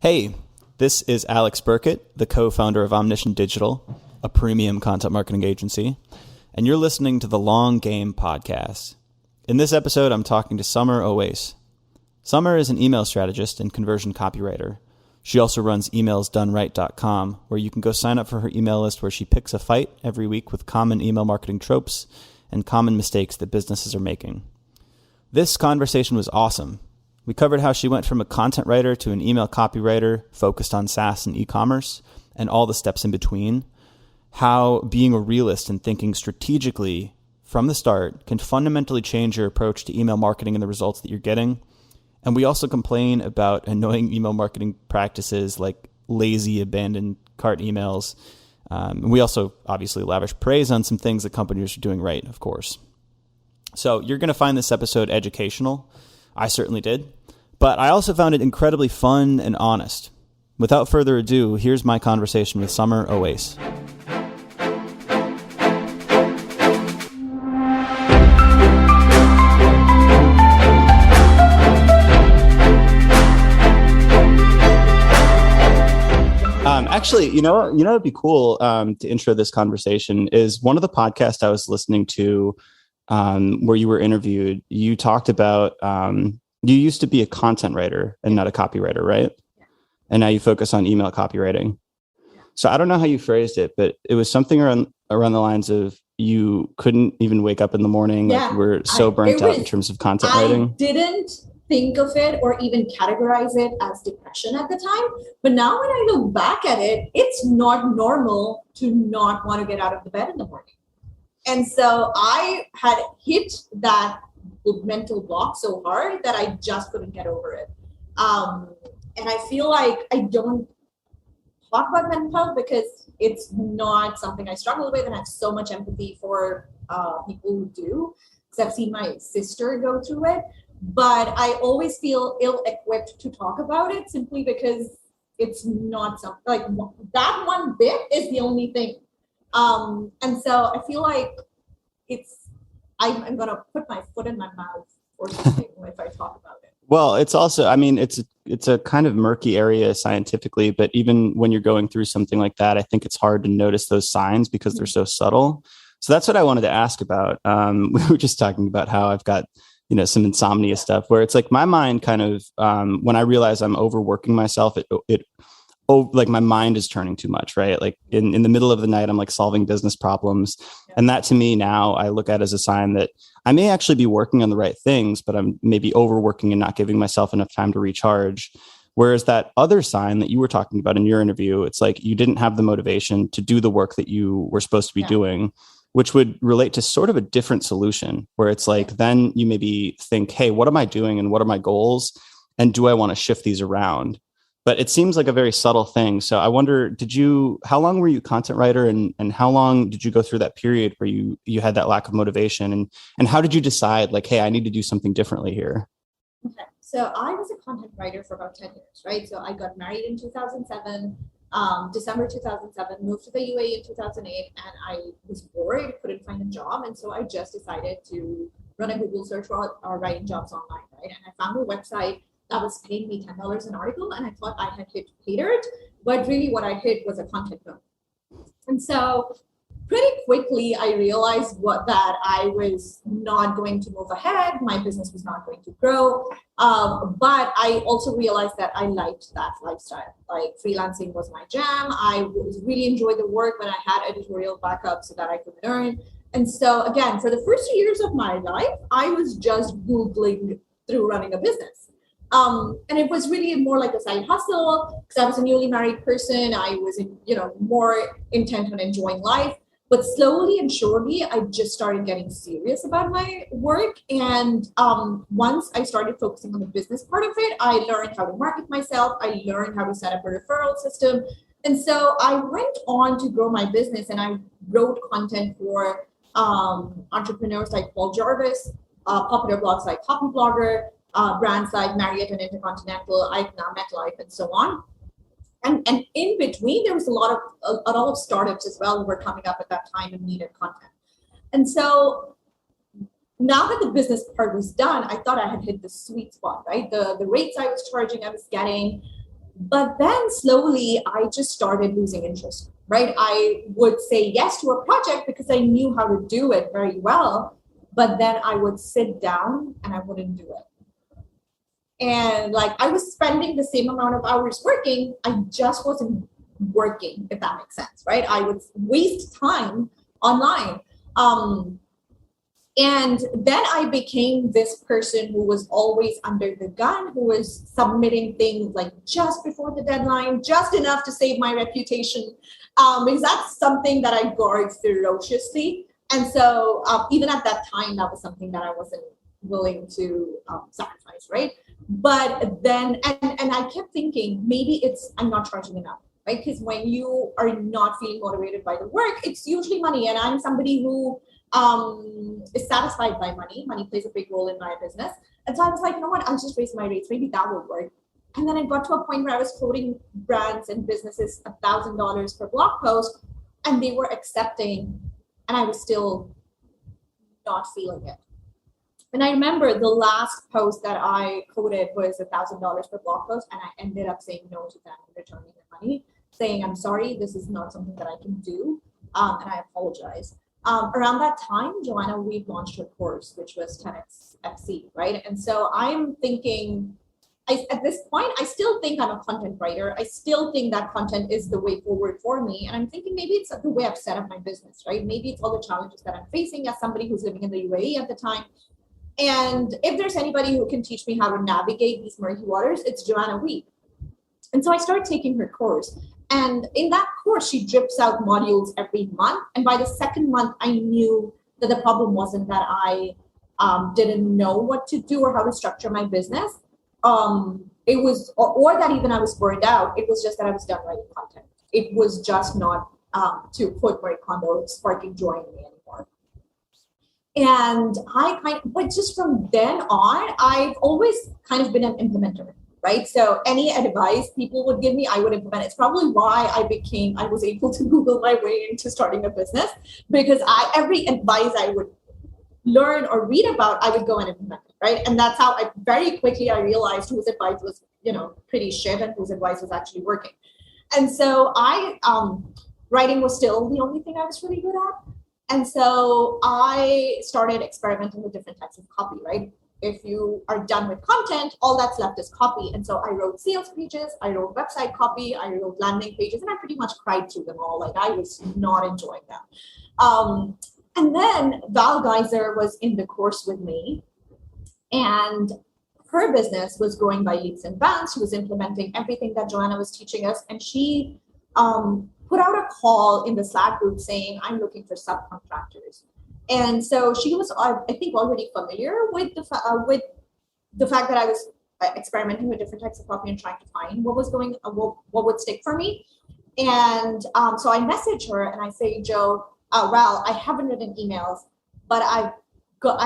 Hey, this is Alex Burkett, the co-founder of Omniscient Digital, a premium content marketing agency, and you're listening to the Long Game Podcast. In this episode, I'm talking to Samar Owais. Samar is an email strategist and conversion copywriter. She also runs emailsdoneright.com, where you can go sign up for her email list where she picks a fight every week with common email marketing tropes and common mistakes that businesses are making. This conversation was awesome. We covered how she went from a content writer to an email copywriter focused on SaaS and e-commerce and all the steps in between, how being a realist and thinking strategically from the start can fundamentally change your approach to email marketing and the results that you're getting. And we also complain about annoying email marketing practices like lazy abandoned cart emails. And we also obviously lavish praise on some things that companies are doing right, of course. So you're going to find this episode educational. I certainly did. But I also found it incredibly fun and honest. Without further ado, here's my conversation with Samar Owais. Actually, you know, it'd be cool to intro this conversation is one of the podcasts I was listening to where you were interviewed. You talked about you used to be a content writer and not a copywriter, right? Yeah. And now you focus on email copywriting. Yeah. So I don't know how you phrased it, but it was something around the lines of you couldn't even wake up in the morning. Yeah. Like you were so burnt out in terms of content writing. I didn't think of it or even categorize it as depression at the time. But now when I look back at it, it's not normal to not want to get out of the bed in the morning. And so I had hit that mental block so hard that I just couldn't get over it. And I feel like I don't talk about mental health because it's not something I struggle with, and I have so much empathy for people who do, because I've seen my sister go through it. But I always feel ill-equipped to talk about it simply because it's not something like that one bit is the only thing. And so I feel like I'm going to put my foot in my mouth or something if I talk about it. Well, it's also, I mean, it's a kind of murky area scientifically, but even when you're going through something like that, I think it's hard to notice those signs because they're so subtle. So that's what I wanted to ask about. We were just talking about how I've got, some insomnia stuff where it's like my mind kind of, when I realize I'm overworking myself, like my mind is turning too much, right? Like in the middle of the night, I'm like solving business problems. Yeah. And that to me now I look at as a sign that I may actually be working on the right things, but I'm maybe overworking and not giving myself enough time to recharge. Whereas that other sign that you were talking about in your interview, it's like you didn't have the motivation to do the work that you were supposed to be doing, which would relate to sort of a different solution where it's like, then you maybe think, hey, what am I doing and what are my goals? And do I want to shift these around? But it seems like a very subtle thing. So I wonder, how long were you a content writer and how long did you go through that period where you had that lack of motivation? And how did you decide like, hey, I need to do something differently here? Okay. So I was a content writer for about 10 years, right? So I got married in 2007, December 2007, moved to the UAE in 2008, and I was bored, couldn't find a job. And so I just decided to run a Google search for writing jobs online, right? And I found a website that was paying me $10 an article, and I thought I had hit pay dirt, but really what I hit was a content boom. And so pretty quickly I realized that I was not going to move ahead, my business was not going to grow, but I also realized that I liked that lifestyle. Like freelancing was my jam. I really enjoyed the work, but I had editorial backup so that I could earn. And so again, for the first 2 years of my life, I was just Googling through running a business. And it was really more like a side hustle because I was a newly married person. I was, more intent on enjoying life. But slowly and surely, I just started getting serious about my work. And once I started focusing on the business part of it, I learned how to market myself. I learned how to set up a referral system. And so I went on to grow my business, and I wrote content for entrepreneurs like Paul Jarvis, popular blogs like Copy Blogger, brands like Marriott and Intercontinental, MetLife, and so on. And in between, there was a lot of startups as well who were coming up at that time and needed content. And so now that the business part was done, I thought I had hit the sweet spot, right? The rates I was charging, I was getting But then slowly, I just started losing interest, right? I would say yes to a project because I knew how to do it very well. But then I would sit down and I wouldn't do it. And like I was spending the same amount of hours working, I just wasn't working, if that makes sense, right? I would waste time online. And then I became this person who was always under the gun, who was submitting things like just before the deadline, just enough to save my reputation, because that's something that I guard ferociously. And so even at that time, that was something that I wasn't willing to sacrifice, right? But then, and I kept thinking, maybe it's, I'm not charging enough, right? Because when you are not feeling motivated by the work, it's usually money. And I'm somebody who is satisfied by money. Money plays a big role in my business. And so I was like, you know what, I'll just raise my rates. Maybe that will work. And then I got to a point where I was quoting brands and businesses $1,000 per blog post, and they were accepting, and I was still not feeling it. And I remember the last post that I quoted was $1,000 per blog post, and I ended up saying no to them and returning the money, saying, I'm sorry, this is not something that I can do, and I apologize. Around that time, Joanna, we launched her course, which was 10x FC, right? And so I'm thinking, at this point, I still think I'm a content writer. I still think that content is the way forward for me. And I'm thinking maybe it's the way I've set up my business, right? Maybe it's all the challenges that I'm facing as somebody who's living in the UAE at the time. And if there's anybody who can teach me how to navigate these murky waters, it's Joanna Weed. And so I started taking her course. And in that course, she drips out modules every month. And by the second month, I knew that the problem wasn't that I didn't know what to do or how to structure my business. It was, or that even I was burned out. It was just that I was done writing content. It was just not, to put Marie Kondo, sparking joy in me anymore. And but just from then on, I've always kind of been an implementer. Right. So any advice people would give me, I would implement. It's probably why I was able to Google my way into starting a business, because every advice I would learn or read about, I would go and implement it. Right. And that's how I realized whose advice was, pretty shit and whose advice was actually working. And so writing was still the only thing I was really good at. And so I started experimenting with different types of copy, right? If you are done with content, all that's left is copy. And so I wrote sales pages, I wrote website copy, I wrote landing pages, and I pretty much cried through them all. Like I was not enjoying them. And then Val Geyser was in the course with me, and her business was growing by leaps and bounds. She was implementing everything that Joanna was teaching us. And she put out a call in the Slack group saying, I'm looking for subcontractors. And so she was, I think, already familiar with the fact that I was experimenting with different types of copy and trying to find what would stick for me. And so I messaged her and I say, Jo, Val, I haven't written emails, but I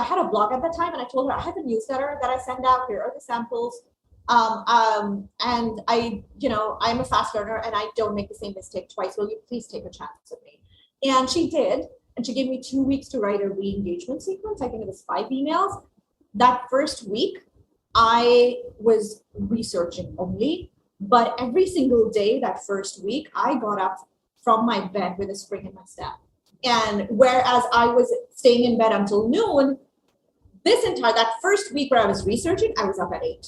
had a blog at the time, and I told her I have a newsletter that I send out. Here are the samples. And I'm a fast learner and I don't make the same mistake twice. Will you please take a chance with me? And she did. And she gave me 2 weeks to write a re-engagement sequence. I think it was 5 emails. That first week, I was researching only. But every single day that first week, I got up from my bed with a spring in my step. And whereas I was staying in bed until noon, that first week where I was researching, I was up at 8.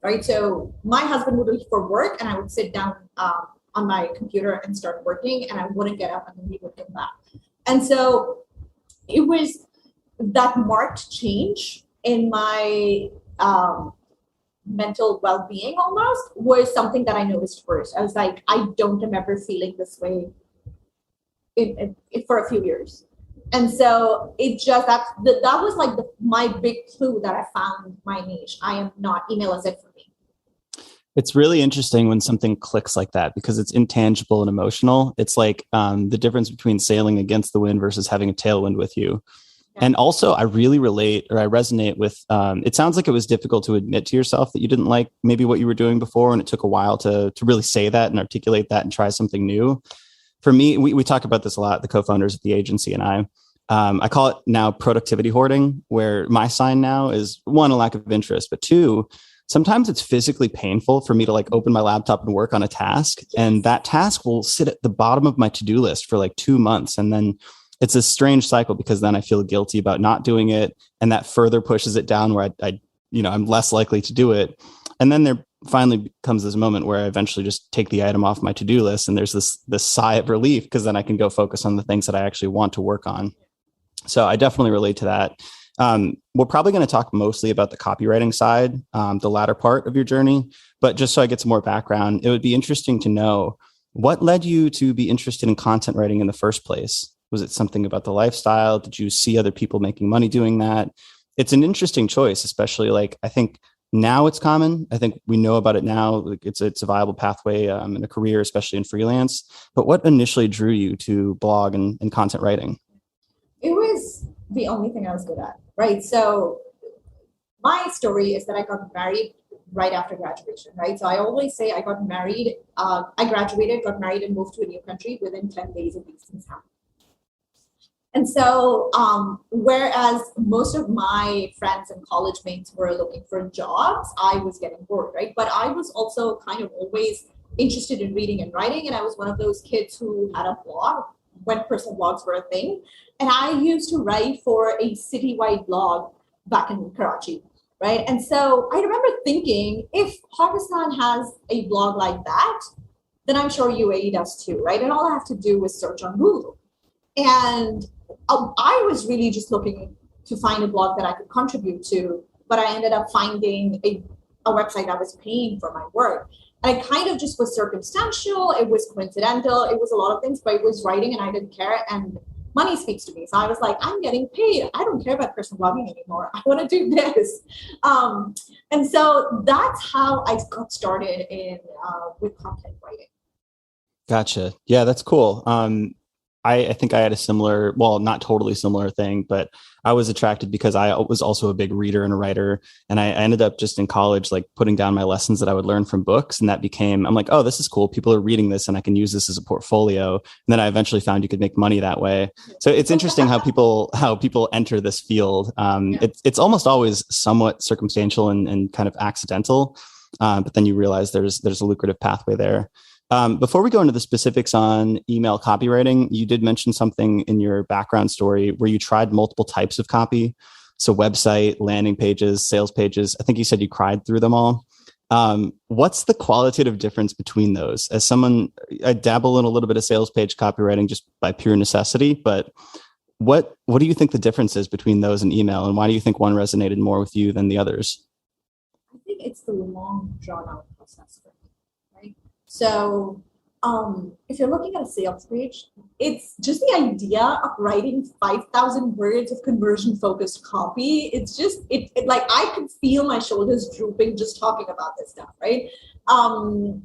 Right? So my husband would leave for work and I would sit down on my computer and start working, and I wouldn't get up until he would come back. And so it was that marked change in my mental well-being almost was something that I noticed first. I was like, I don't remember feeling this way for a few years. And so it just, that was like my big clue that I found my niche. Email is it for me. It's really interesting when something clicks like that because it's intangible and emotional. It's like the difference between sailing against the wind versus having a tailwind with you. Yeah. And also I really I resonate with, it sounds like it was difficult to admit to yourself that you didn't like maybe what you were doing before. And it took a while to really say that and articulate that and try something new. For me, we talk about this a lot, the co-founders of the agency and I call it now productivity hoarding, where my sign now is 1, a lack of interest, but 2, sometimes it's physically painful for me to like open my laptop and work on a task. And that task will sit at the bottom of my to-do list for like 2 months. And then it's a strange cycle because then I feel guilty about not doing it. And that further pushes it down where I'm less likely to do it. And then there finally comes this moment where I eventually just take the item off my to-do list. And there's this sigh of relief because then I can go focus on the things that I actually want to work on. So I definitely relate to that. We're probably going to talk mostly about the copywriting side, the latter part of your journey. But just so I get some more background, it would be interesting to know what led you to be interested in content writing in the first place. Was it something about the lifestyle? Did you see other people making money doing that? It's an interesting choice, especially like I think now it's common. I think we know about it now. Like it's a viable pathway in a career, especially in freelance. But what initially drew you to blog and content writing? It was the only thing I was good at, right? So my story is that I got married right after graduation, right? So I always say I got married, I graduated, got married, and moved to a new country within 10 days of these things happening. And so, whereas most of my friends and college mates were looking for jobs, I was getting bored, right? But I was also kind of always interested in reading and writing. And I was one of those kids who had a blog when personal blogs were a thing. And I used to write for a citywide blog back in Karachi, right? And so I remember thinking, if Pakistan has a blog like that, then I'm sure UAE does too, right? And all I have to do is search on Google. And I was really just looking to find a blog that I could contribute to, but I ended up finding a website that was paying for my work. And it kind of just was circumstantial. It was coincidental. It was a lot of things, but it was writing and I didn't care. And money speaks to me. So I was like, I'm getting paid. I don't care about personal blogging anymore. I want to do this. And so that's how I got started with content writing. Gotcha. Yeah, that's cool. I think I had a similar, well, not totally similar thing, but I was attracted because I was also a big reader and a writer. And I ended up just in college, like putting down my lessons that I would learn from books. And that became, I'm like, oh, this is cool. People are reading this and I can use this as a portfolio. And then I eventually found you could make money that way. So it's interesting how people enter this field. It's almost always somewhat circumstantial and kind of accidental. But then you realize there's a lucrative pathway there. Before we go into the specifics on email copywriting, you did mention something in your background story where you tried multiple types of copy. So website, landing pages, sales pages. I think you said you cried through them all. What's the qualitative difference between those? As someone, I dabble in a little bit of sales page copywriting just by pure necessity, but what do you think the difference is between those and email? And why do you think one resonated more with you than the others? I think it's the long drawn out process. So if you're looking at a sales page, it's just the idea of writing 5,000 words of conversion focused copy. It's just, it like I could feel my shoulders drooping just talking about this stuff, right? And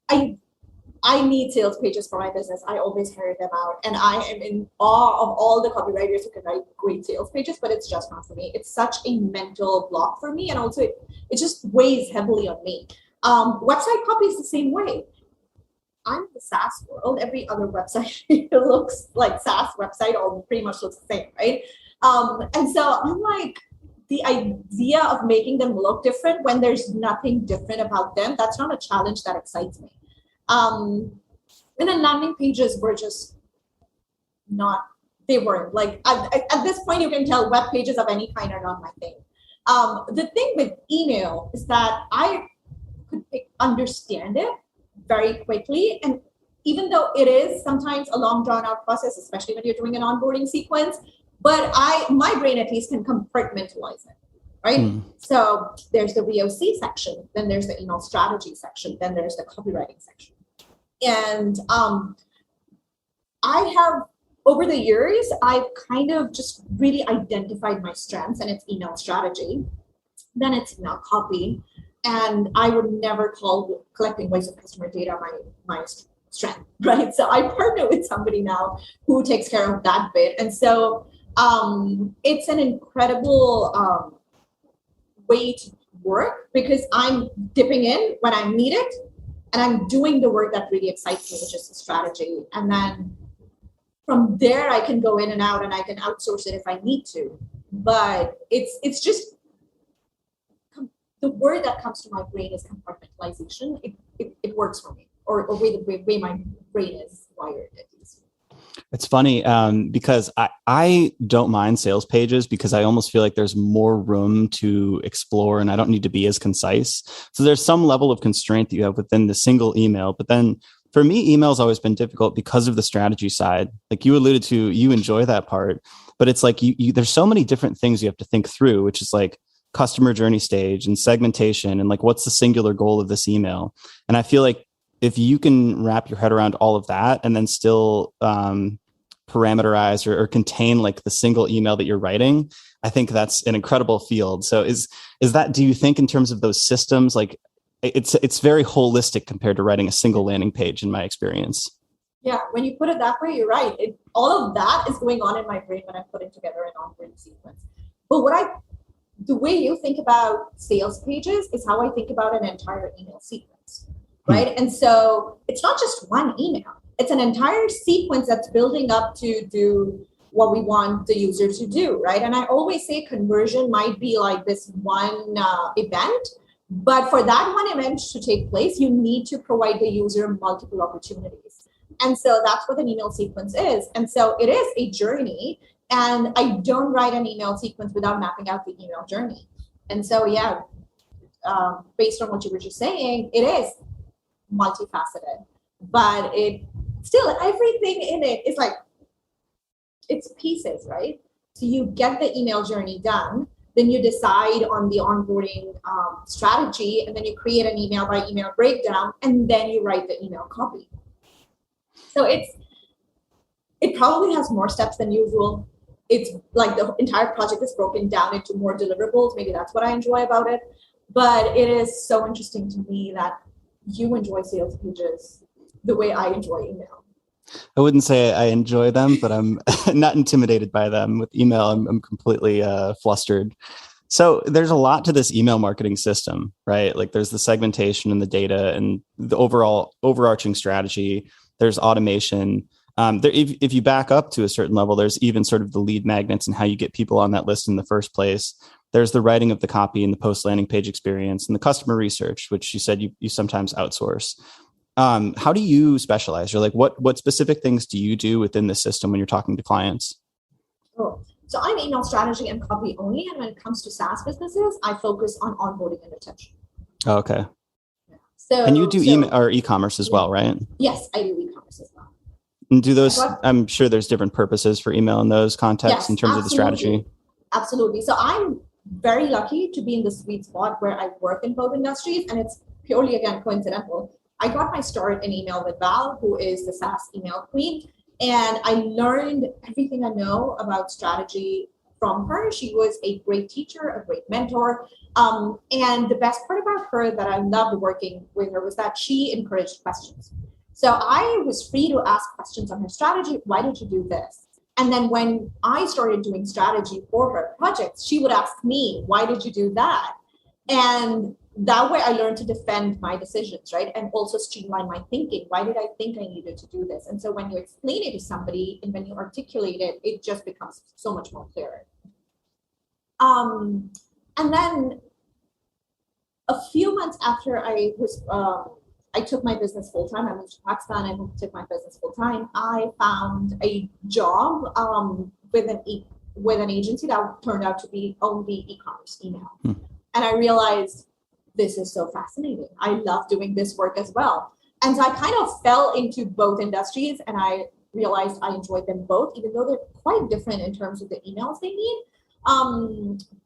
I need sales pages for my business. I always carry them out. And I am in awe of all the copywriters who can write great sales pages, but it's just not for me. It's such a mental block for me. And also it just weighs heavily on me. Website copy is the same way. I'm in the SaaS world. Every other website looks like SaaS website, or pretty much looks the same, right? And so I'm like, the idea of making them look different when there's nothing different about them, that's not a challenge that excites me. And then landing pages were just not, they weren't. Like at this point, you can tell web pages of any kind are not my thing. The thing with email is that I could understand it very quickly. And even though it is sometimes a long drawn out process, especially when you're doing an onboarding sequence, but my brain at least can compartmentalize it, right? So there's the VOC section, then there's the email strategy section, then there's the copywriting section. And I have, over the years, I've kind of just really identified my strengths, and it's email strategy, then it's email copy. And I would never call collecting voice of customer data my strength, right? So I partner with somebody now who takes care of that bit. And so it's an incredible way to work because I'm dipping in when I need it and I'm doing the work that really excites me, which is the strategy. And then from there, I can go in and out and I can outsource it if I need to. But it's just the word that comes to my brain is compartmentalization. It works for me, or way my brain is wired at least. It's funny because I don't mind sales pages because I almost feel like there's more room to explore and I don't need to be as concise. So there's some level of constraint that you have within the single email. But then for me, email's always been difficult because of the strategy side. Like you alluded to, you enjoy that part, but it's like there's so many different things you have to think through, which is like customer journey stage and segmentation and like what's the singular goal of this email. And I feel like if you can wrap your head around all of that and then still parameterize or contain like the single email that you're writing, I think that's an incredible field. So is that, do you think in terms of those systems, like it's very holistic compared to writing a single landing page in my experience? Yeah, when you put it that way, you're right. All of that is going on in my brain when I'm putting together an onboarding sequence. But the way you think about sales pages is how I think about an entire email sequence, right? And so it's not just one email. It's an entire sequence that's building up to do what we want the user to do, right? And I always say conversion might be like this one event, but for that one event to take place, you need to provide the user multiple opportunities. And so that's what an email sequence is. And so it is a journey. And I don't write an email sequence without mapping out the email journey. And so, yeah, based on what you were just saying, it is multifaceted, but it still, everything in it is like, it's pieces, right? So you get the email journey done, then you decide on the onboarding strategy, and then you create an email by email breakdown, and then you write the email copy. So it probably has more steps than usual. It's like the entire project is broken down into more deliverables. Maybe that's what I enjoy about it. But it is so interesting to me that you enjoy sales pages the way I enjoy email. I wouldn't say I enjoy them, but I'm not intimidated by them. With email, I'm completely flustered. So there's a lot to this email marketing system, right? Like there's the segmentation and the data and the overall overarching strategy. There's automation. If you back up to a certain level, there's even sort of the lead magnets and how you get people on that list in the first place. There's the writing of the copy and the post landing page experience and the customer research, which you said you sometimes outsource. How do you specialize? Or like what specific things do you do within the system when you're talking to clients? Oh, so I'm email strategy and copy only. And when it comes to SaaS businesses, I focus on onboarding and retention. Oh, okay. Yeah. So, and you do email or e-commerce as well, right? Yes, I do e-commerce as well. And do those, I'm sure there's different purposes for email in those contexts in terms of the strategy. Absolutely. So I'm very lucky to be in the sweet spot where I work in both industries, and it's purely, again, coincidental. I got my start in email with Val, who is the SaaS email queen, and I learned everything I know about strategy from her. She was a great teacher, a great mentor. And the best part about her that I loved working with her was that she encouraged questions. So I was free to ask questions on her strategy. Why did you do this? And then when I started doing strategy for her projects, she would ask me, why did you do that? And that way I learned to defend my decisions, right? And also streamline my thinking. Why did I think I needed to do this? And so when you explain it to somebody and when you articulate it, it just becomes so much more clear. And then a few months after I took my business full-time. I moved to Pakistan. I took my business full-time. I found a job with an agency that turned out to be only e-commerce email. And I realized this is so fascinating. I love doing this work as well. And so I kind of fell into both industries, and I realized I enjoyed them both, even though they're quite different in terms of the emails they need.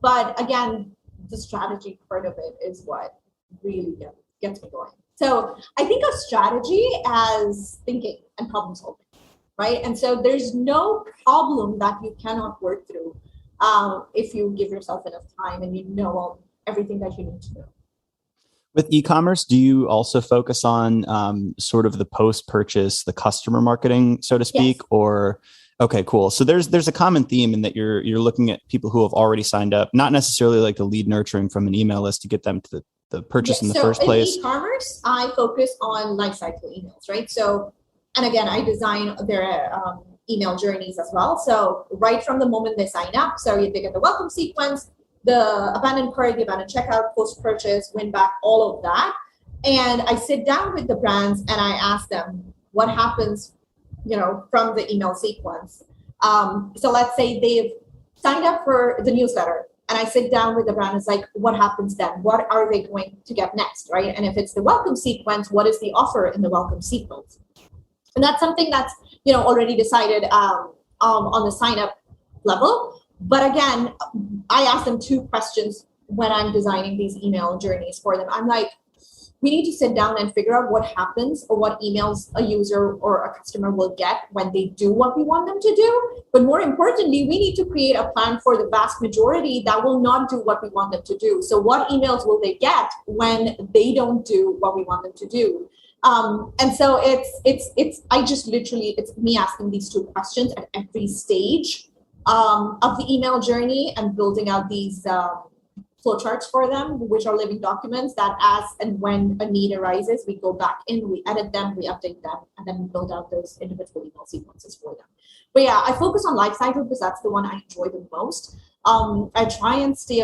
But again, the strategy part of it is what really gets me going. So I think of strategy as thinking and problem solving, right? And so there's no problem that you cannot work through if you give yourself enough time and you know everything that you need to know. With e-commerce, do you also focus on sort of the post-purchase, the customer marketing, so to speak? Yes. Or okay, cool. So there's a common theme in that you're looking at people who have already signed up, not necessarily like the lead nurturing from an email list to get them to the purchase in the first place. In e-commerce, I focus on lifecycle emails, right? So, and again, I design their email journeys as well. So right from the moment they sign up, so they get the welcome sequence, the abandoned cart, the abandoned checkout, post-purchase, win back, all of that. And I sit down with the brands and I ask them what happens, from the email sequence. So let's say they've signed up for the newsletter, and I sit down with the brand. It's like, what happens then? What are they going to get next, right? And if it's the welcome sequence, what is the offer in the welcome sequence? And that's something that's already decided on the sign up level. But again, I ask them two questions when I'm designing these email journeys for them. I'm like, we need to sit down and figure out what happens or what emails a user or a customer will get when they do what we want them to do. But more importantly, we need to create a plan for the vast majority that will not do what we want them to do. So what emails will they get when they don't do what we want them to do? And so it's me asking these two questions at every stage of the email journey and building out these flowcharts for them, which are living documents that as and when a need arises, we go back in, we edit them, we update them, and then we build out those individual email sequences for them. But yeah, I focus on lifecycle because that's the one I enjoy the most. I try and stay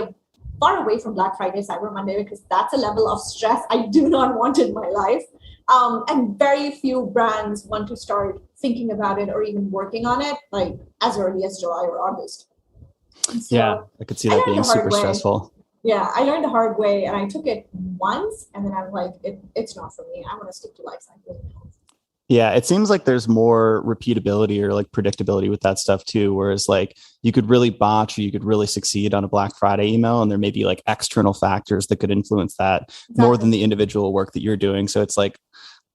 far away from Black Friday, Cyber Monday, because that's a level of stress I do not want in my life. And very few brands want to start thinking about it or even working on it like as early as July or August. So yeah, I could see that being super stressful. Yeah, I learned the hard way, and I took it once, and then I was like, it's not for me. I want to stick to lifecycle. Yeah, it seems like there's more repeatability or like predictability with that stuff too. Whereas like you could really botch or you could really succeed on a Black Friday email, and there may be like external factors that could influence that more than the individual work that you're doing. So it's like,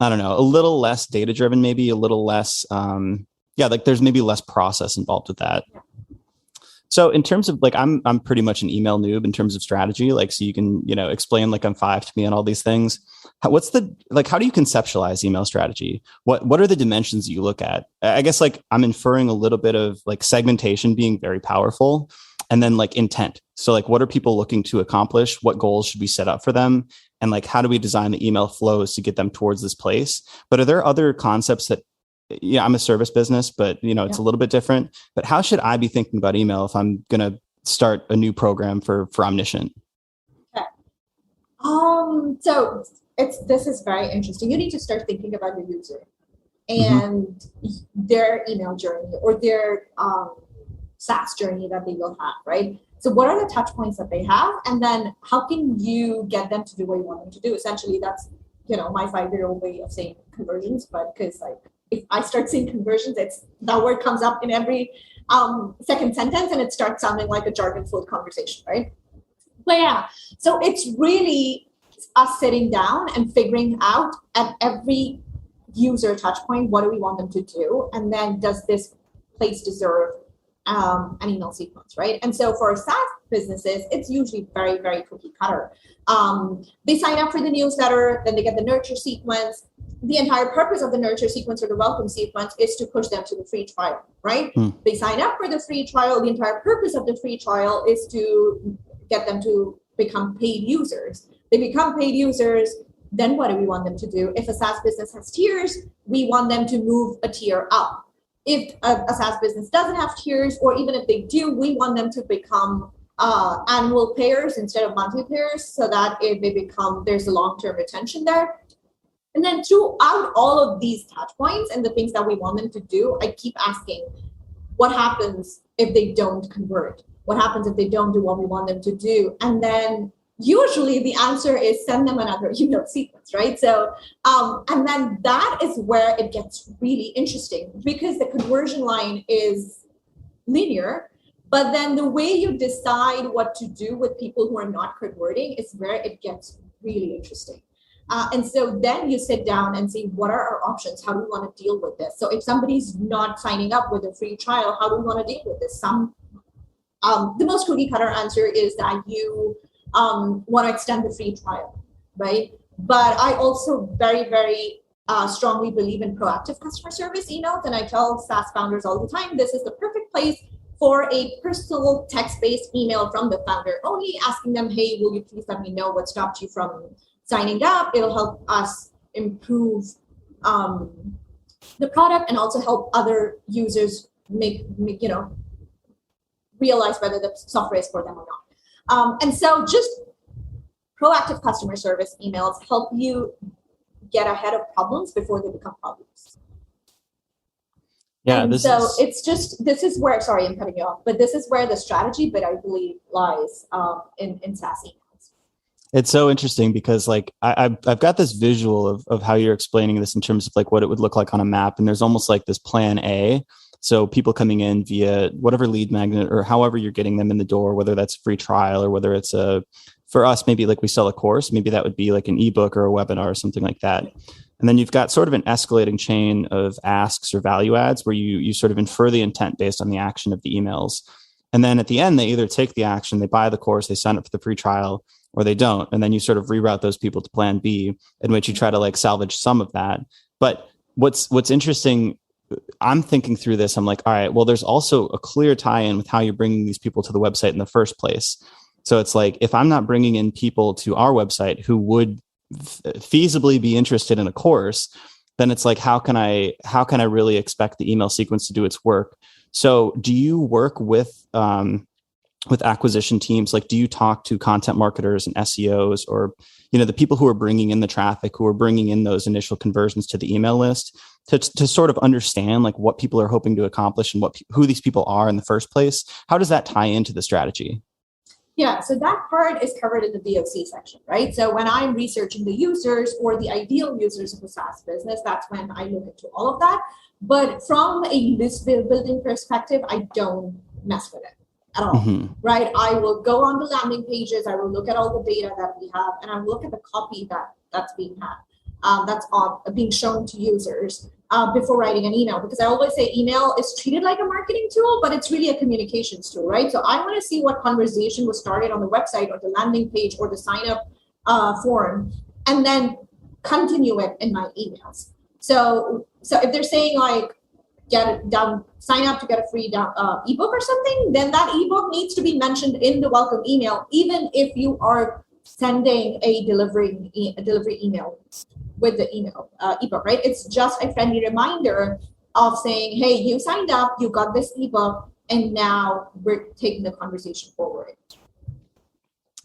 I don't know, a little less data driven, maybe a little less. Like there's maybe less process involved with that. Yeah. So in terms of like, I'm pretty much an email noob in terms of strategy. Like, so you can, explain like I'm five to me on all these things. How do you conceptualize email strategy? What are the dimensions that you look at? I guess like I'm inferring a little bit of like segmentation being very powerful, and then like intent. So like, what are people looking to accomplish? What goals should we set up for them? And like, how do we design the email flows to get them towards this place? But are there other concepts that, I'm a service business, but it's a little bit different. But how should I be thinking about email if I'm going to start a new program for Omniscient? Okay. So this is very interesting. You need to start thinking about your user and their email journey or their SaaS journey that they will have, right? So what are the touch points that they have? And then how can you get them to do what you want them to do? Essentially, that's, my 5-year-old way of saying conversions, but because like, if I start seeing conversions, that word comes up in every second sentence and it starts sounding like a jargon-filled conversation, right? But yeah, so it's really us sitting down and figuring out at every user touch point, what do we want them to do? And then does this place deserve an email sequence, right? And so for SaaS businesses, it's usually very, very cookie cutter. They sign up for the newsletter, then they get the nurture sequence. The entire purpose of the nurture sequence or the welcome sequence is to push them to the free trial, right? They sign up for the free trial. The entire purpose of the free trial is to get them to become paid users. They become paid users. Then what do we want them to do? If a SaaS business has tiers, we want them to move a tier up. If a SaaS business doesn't have tiers, or even if they do, we want them to become annual payers instead of monthly payers, so that if they become, there's a long-term retention there. And then throughout all of these touch points and the things that we want them to do, I keep asking, what happens if they don't convert? What happens if they don't do what we want them to do? And then usually the answer is send them another email sequence, right? So, and then that is where it gets really interesting, because the conversion line is linear, but then the way you decide what to do with people who are not converting is where it gets really interesting. And so then you sit down and see, what are our options? How do we want to deal with this? So if somebody's not signing up with a free trial, how do we want to deal with this? The most cookie cutter answer is that you want to extend the free trial, right? But I also very, very strongly believe in proactive customer service emails. And I tell SaaS founders all the time, this is the perfect place for a personal text-based email from the founder, only asking them, hey, will you please let me know what stopped you from signing up? It'll help us improve the product and also help other users make realize whether the software is for them or not. And so just proactive customer service emails help you get ahead of problems before they become problems. Yeah, and so this is where, sorry, I'm cutting you off, but this is where the strategy, but I believe lies in SaaS emails. It's so interesting because like I've got this visual of how you're explaining this in terms of like what it would look like on a map. And there's almost like this plan A. So people coming in via whatever lead magnet or however you're getting them in the door, whether that's a free trial or whether it's for us, maybe like we sell a course, maybe that would be like an ebook or a webinar or something like that. And then you've got sort of an escalating chain of asks or value adds where you sort of infer the intent based on the action of the emails. And then at the end, they either take the action, they buy the course, they sign up for the free trial, or they don't. And then you sort of reroute those people to plan B, in which you try to like salvage some of that. But what's interesting, I'm thinking through this, I'm like, all right, well, there's also a clear tie-in with how you're bringing these people to the website in the first place. So it's like, if I'm not bringing in people to our website who would feasibly be interested in a course, then it's like, how can I really expect the email sequence to do its work? So do you work with acquisition teams? Like, do you talk to content marketers and SEOs or, the people who are bringing in the traffic, who are bringing in those initial conversions to the email list to sort of understand like what people are hoping to accomplish and who these people are in the first place? How does that tie into the strategy? Yeah, so that part is covered in the VOC section, right? So when I'm researching the users or the ideal users of a SaaS business, that's when I look into all of that. But from a list building perspective, I don't mess with it at all, right? I will go on the landing pages, I will look at all the data that we have, and I will look at the copy that's being had, that's being shown to users before writing an email. Because I always say email is treated like a marketing tool, but it's really a communications tool, right? So I want to see what conversation was started on the website or the landing page or the sign up form, and then continue it in my emails. So if they're saying like, sign up to get a free ebook or something, then that ebook needs to be mentioned in the welcome email, even if you are sending a delivery email with the ebook, right? It's just a friendly reminder of saying, hey, you signed up, you got this ebook, and now we're taking the conversation forward.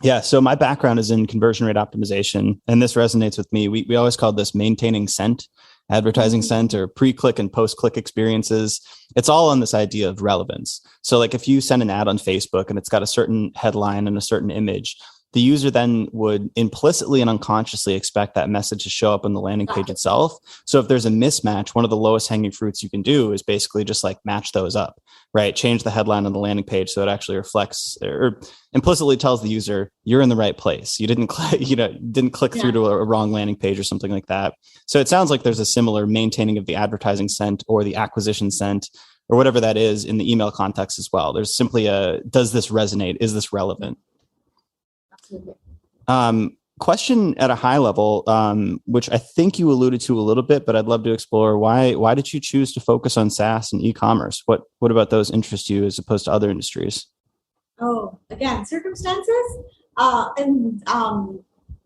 Yeah. So my background is in conversion rate optimization, and this resonates with me. We always call this maintaining scent, advertising scent, or pre-click and post-click experiences. It's all on this idea of relevance. So like if you send an ad on Facebook and it's got a certain headline and a certain image, the user then would implicitly and unconsciously expect that message to show up on the landing page itself. So if there's a mismatch, one of the lowest hanging fruits you can do is basically just like match those up, right? Change the headline on the landing page so it actually reflects or implicitly tells the user you're in the right place. You didn't click through to a wrong landing page or something like that. So it sounds like there's a similar maintaining of the advertising scent or the acquisition scent or whatever that is in the email context as well. There's simply does this resonate? Is this relevant? Question at a high level, which I think you alluded to a little bit, but I'd love to explore. Why did you choose to focus on SaaS and e-commerce? What about those interest you as opposed to other industries? Oh, again, circumstances, and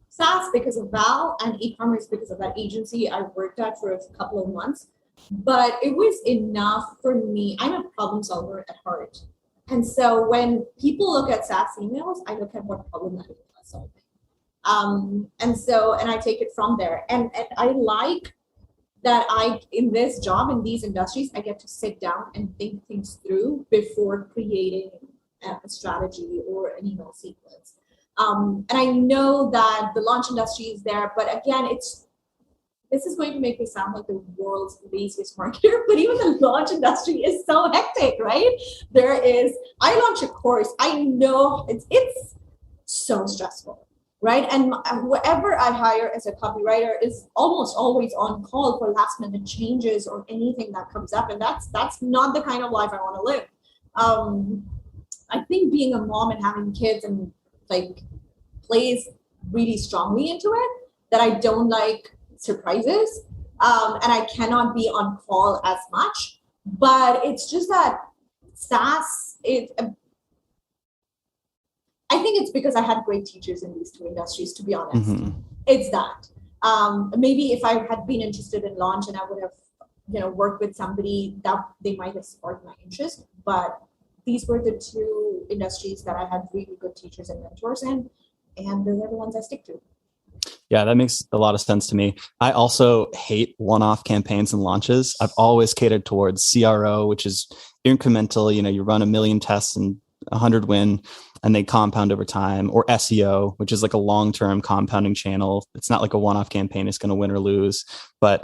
SaaS because of Val, and e-commerce because of that agency I worked at for a couple of months. But it was enough for me. I'm a problem solver at heart. And so when people look at SaaS emails, I look at what problem that is solving. And I take it from there. And I like that in this job, in these industries, I get to sit down and think things through before creating a strategy or an email sequence. And I know that the launch industry is there, but again, this is going to make me sound like the world's laziest marketer, but even the launch industry is so hectic, right? I launch a course, I know it's so stressful, right? And whoever I hire as a copywriter is almost always on call for last minute changes or anything that comes up. And that's not the kind of life I want to live. I think being a mom and having kids and like plays really strongly into it, that I don't like surprises, and I cannot be on call as much. But it's just that SaaS, I think it's because I had great teachers in these two industries, to be honest. It's that. Maybe if I had been interested in launch and I would have worked with somebody, that they might have sparked my interest. But these were the two industries that I had really good teachers and mentors in, and those are the ones I stick to. Yeah, that makes a lot of sense to me. I also hate one-off campaigns and launches. I've always catered towards CRO, which is incremental. You run 1 million tests and 100 win, and they compound over time, or SEO, which is like a long-term compounding channel. It's not like a one-off campaign is going to win or lose. But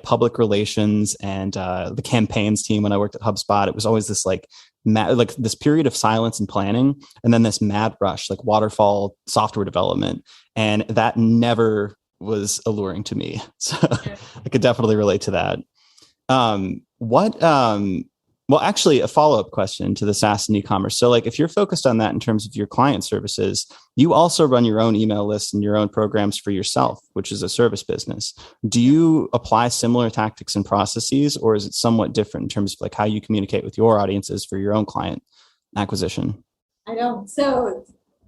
public relations and the campaigns team, when I worked at HubSpot, it was always this like this period of silence and planning, and then this mad rush, like waterfall software development. And that never was alluring to me. So I could definitely relate to that. Well, actually, a follow-up question to the SaaS and e-commerce. So like, if you're focused on that in terms of your client services, you also run your own email lists and your own programs for yourself, which is a service business. Do you apply similar tactics and processes, or is it somewhat different in terms of like how you communicate with your audiences for your own client acquisition? I don't. So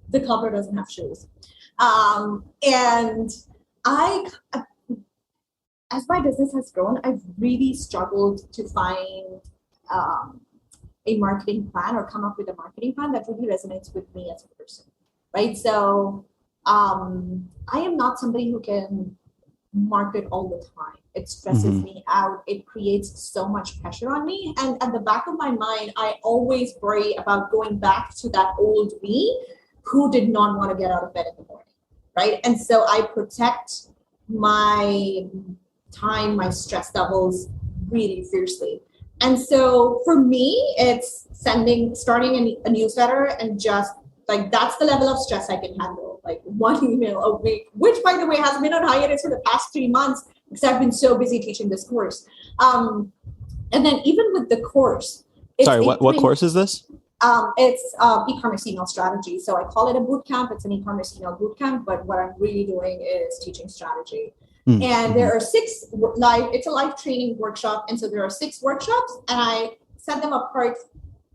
the cobbler doesn't have shoes. And as my business has grown, I've really struggled to find a marketing plan or come up with a marketing plan that really resonates with me as a person, right? So I am not somebody who can market all the time. It stresses me out. It creates so much pressure on me. And at the back of my mind, I always worry about going back to that old me who did not want to get out of bed in the morning, right? And so I protect my time, my stress levels really fiercely. And so for me, it's starting a newsletter, and just like, that's the level of stress I can handle. Like 1 email a week, which by the way has been on hiatus for the past 3 months because I've been so busy teaching this course. And then even with the course. Sorry, what course is this? It's e-commerce email strategy. So I call it a boot camp. It's an e-commerce email boot camp, but what I'm really doing is teaching strategy. And there are 6 it's a live training workshop. And so there are 6 workshops, and I set them apart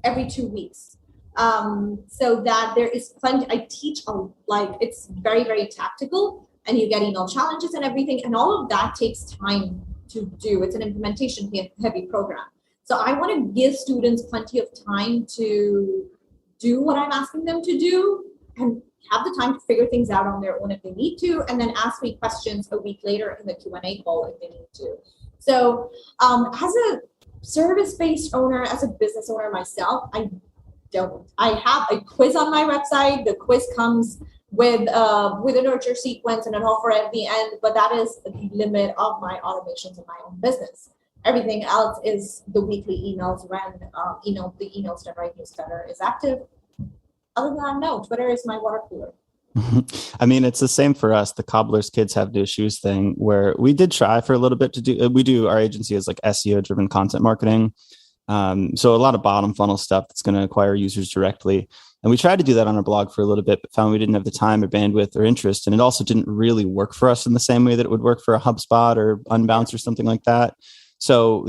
every 2 weeks. So that there is plenty. I teach it's very, very tactical, and you get email challenges and everything. And all of that takes time to do. It's an implementation heavy program. So I want to give students plenty of time to do what I'm asking them to do, and have the time to figure things out on their own if they need to, and then ask me questions a week later in the Q&A call if they need to. So as a service-based owner, as a business owner myself, I have a quiz on my website. The quiz comes with a nurture sequence and an offer at the end, but that is the limit of my automations in my own business. Everything else is the weekly emails when the emails that write newsletter is active. Other than that, no, Twitter is my water cooler. I mean, it's the same for us. The cobbler's kids have no shoes thing, where we did try for a little bit to do, our agency is like SEO driven content marketing. So a lot of bottom funnel stuff that's going to acquire users directly. And we tried to do that on our blog for a little bit, but found we didn't have the time or bandwidth or interest. And it also didn't really work for us in the same way that it would work for a HubSpot or Unbounce or something like that. So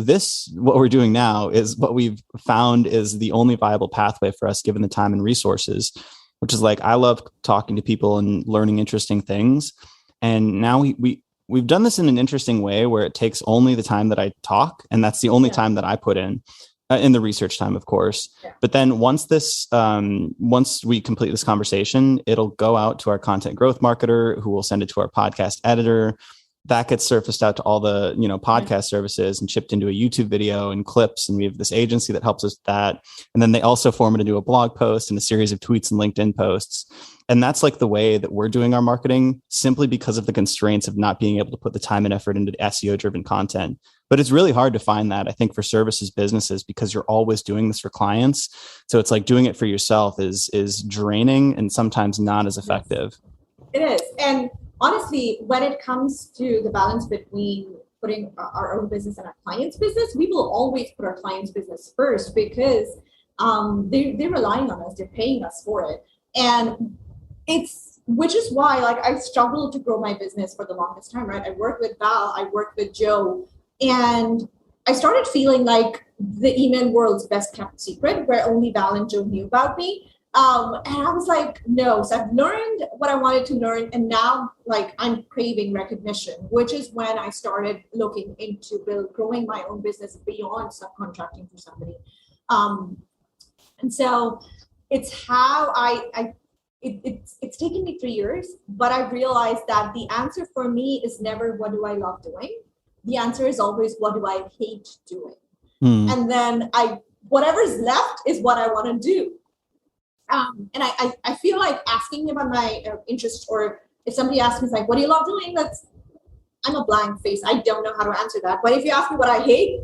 what we're doing now is what we've found is the only viable pathway for us, given the time and resources, which is like, I love talking to people and learning interesting things. And now we've done this in an interesting way where it takes only the time that I talk. And that's the only time that I put in the research time, of course. Yeah. But then once we complete this conversation, it'll go out to our content growth marketer, who will send it to our podcast editor. That gets surfaced out to all the, podcast services and chipped into a YouTube video and clips. And we have this agency that helps us with that. And then they also form it into a blog post and a series of tweets and LinkedIn posts. And that's like the way that we're doing our marketing, simply because of the constraints of not being able to put the time and effort into SEO driven content. But it's really hard to find that, I think, for services businesses, because you're always doing this for clients. So it's like doing it for yourself is draining and sometimes not as effective. It is. And honestly, when it comes to the balance between putting our own business and our client's business, we will always put our client's business first, because they're relying on us, they're paying us for it. And which is why, like, I struggled to grow my business for the longest time, right? I worked with Val, I worked with Joe, and I started feeling like the email world's best kept secret, where only Val and Joe knew about me. And I was like, no. So I've learned what I wanted to learn, and now, like, I'm craving recognition, which is when I started looking into growing my own business beyond subcontracting for somebody. And so it's how it's taken me 3 years, but I realized that the answer for me is never what do I love doing. The answer is always what do I hate doing. And then whatever's left is what I want to do. And I feel like asking me about my interest, or if somebody asks me like, what do you love doing? I'm a blank face. I don't know how to answer that. But if you ask me what I hate,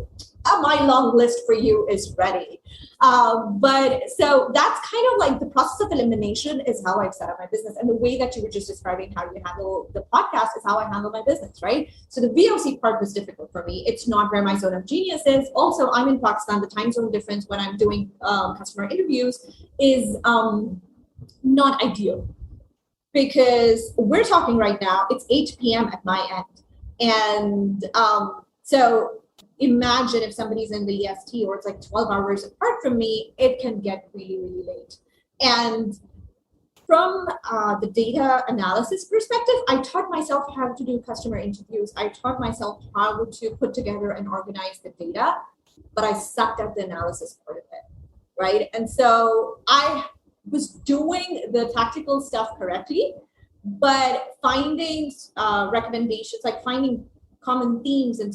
my long list for you is ready. But so that's kind of like the process of elimination is how I've set up my business. And the way that you were just describing how you handle the podcast is how I handle my business, right? So the VOC part was difficult for me. It's not where my zone of genius is. Also, I'm in Pakistan. The time zone difference when I'm doing customer interviews is not ideal. Because we're talking right now, it's 8 p.m. at my end. And so imagine if somebody's in the EST or it's like 12 hours apart from me, it can get really, really late. And from the data analysis perspective, I taught myself how to do customer interviews. I taught myself how to put together and organize the data, but I sucked at the analysis part of it, right? And so I was doing the tactical stuff correctly, but finding recommendations, like finding common themes and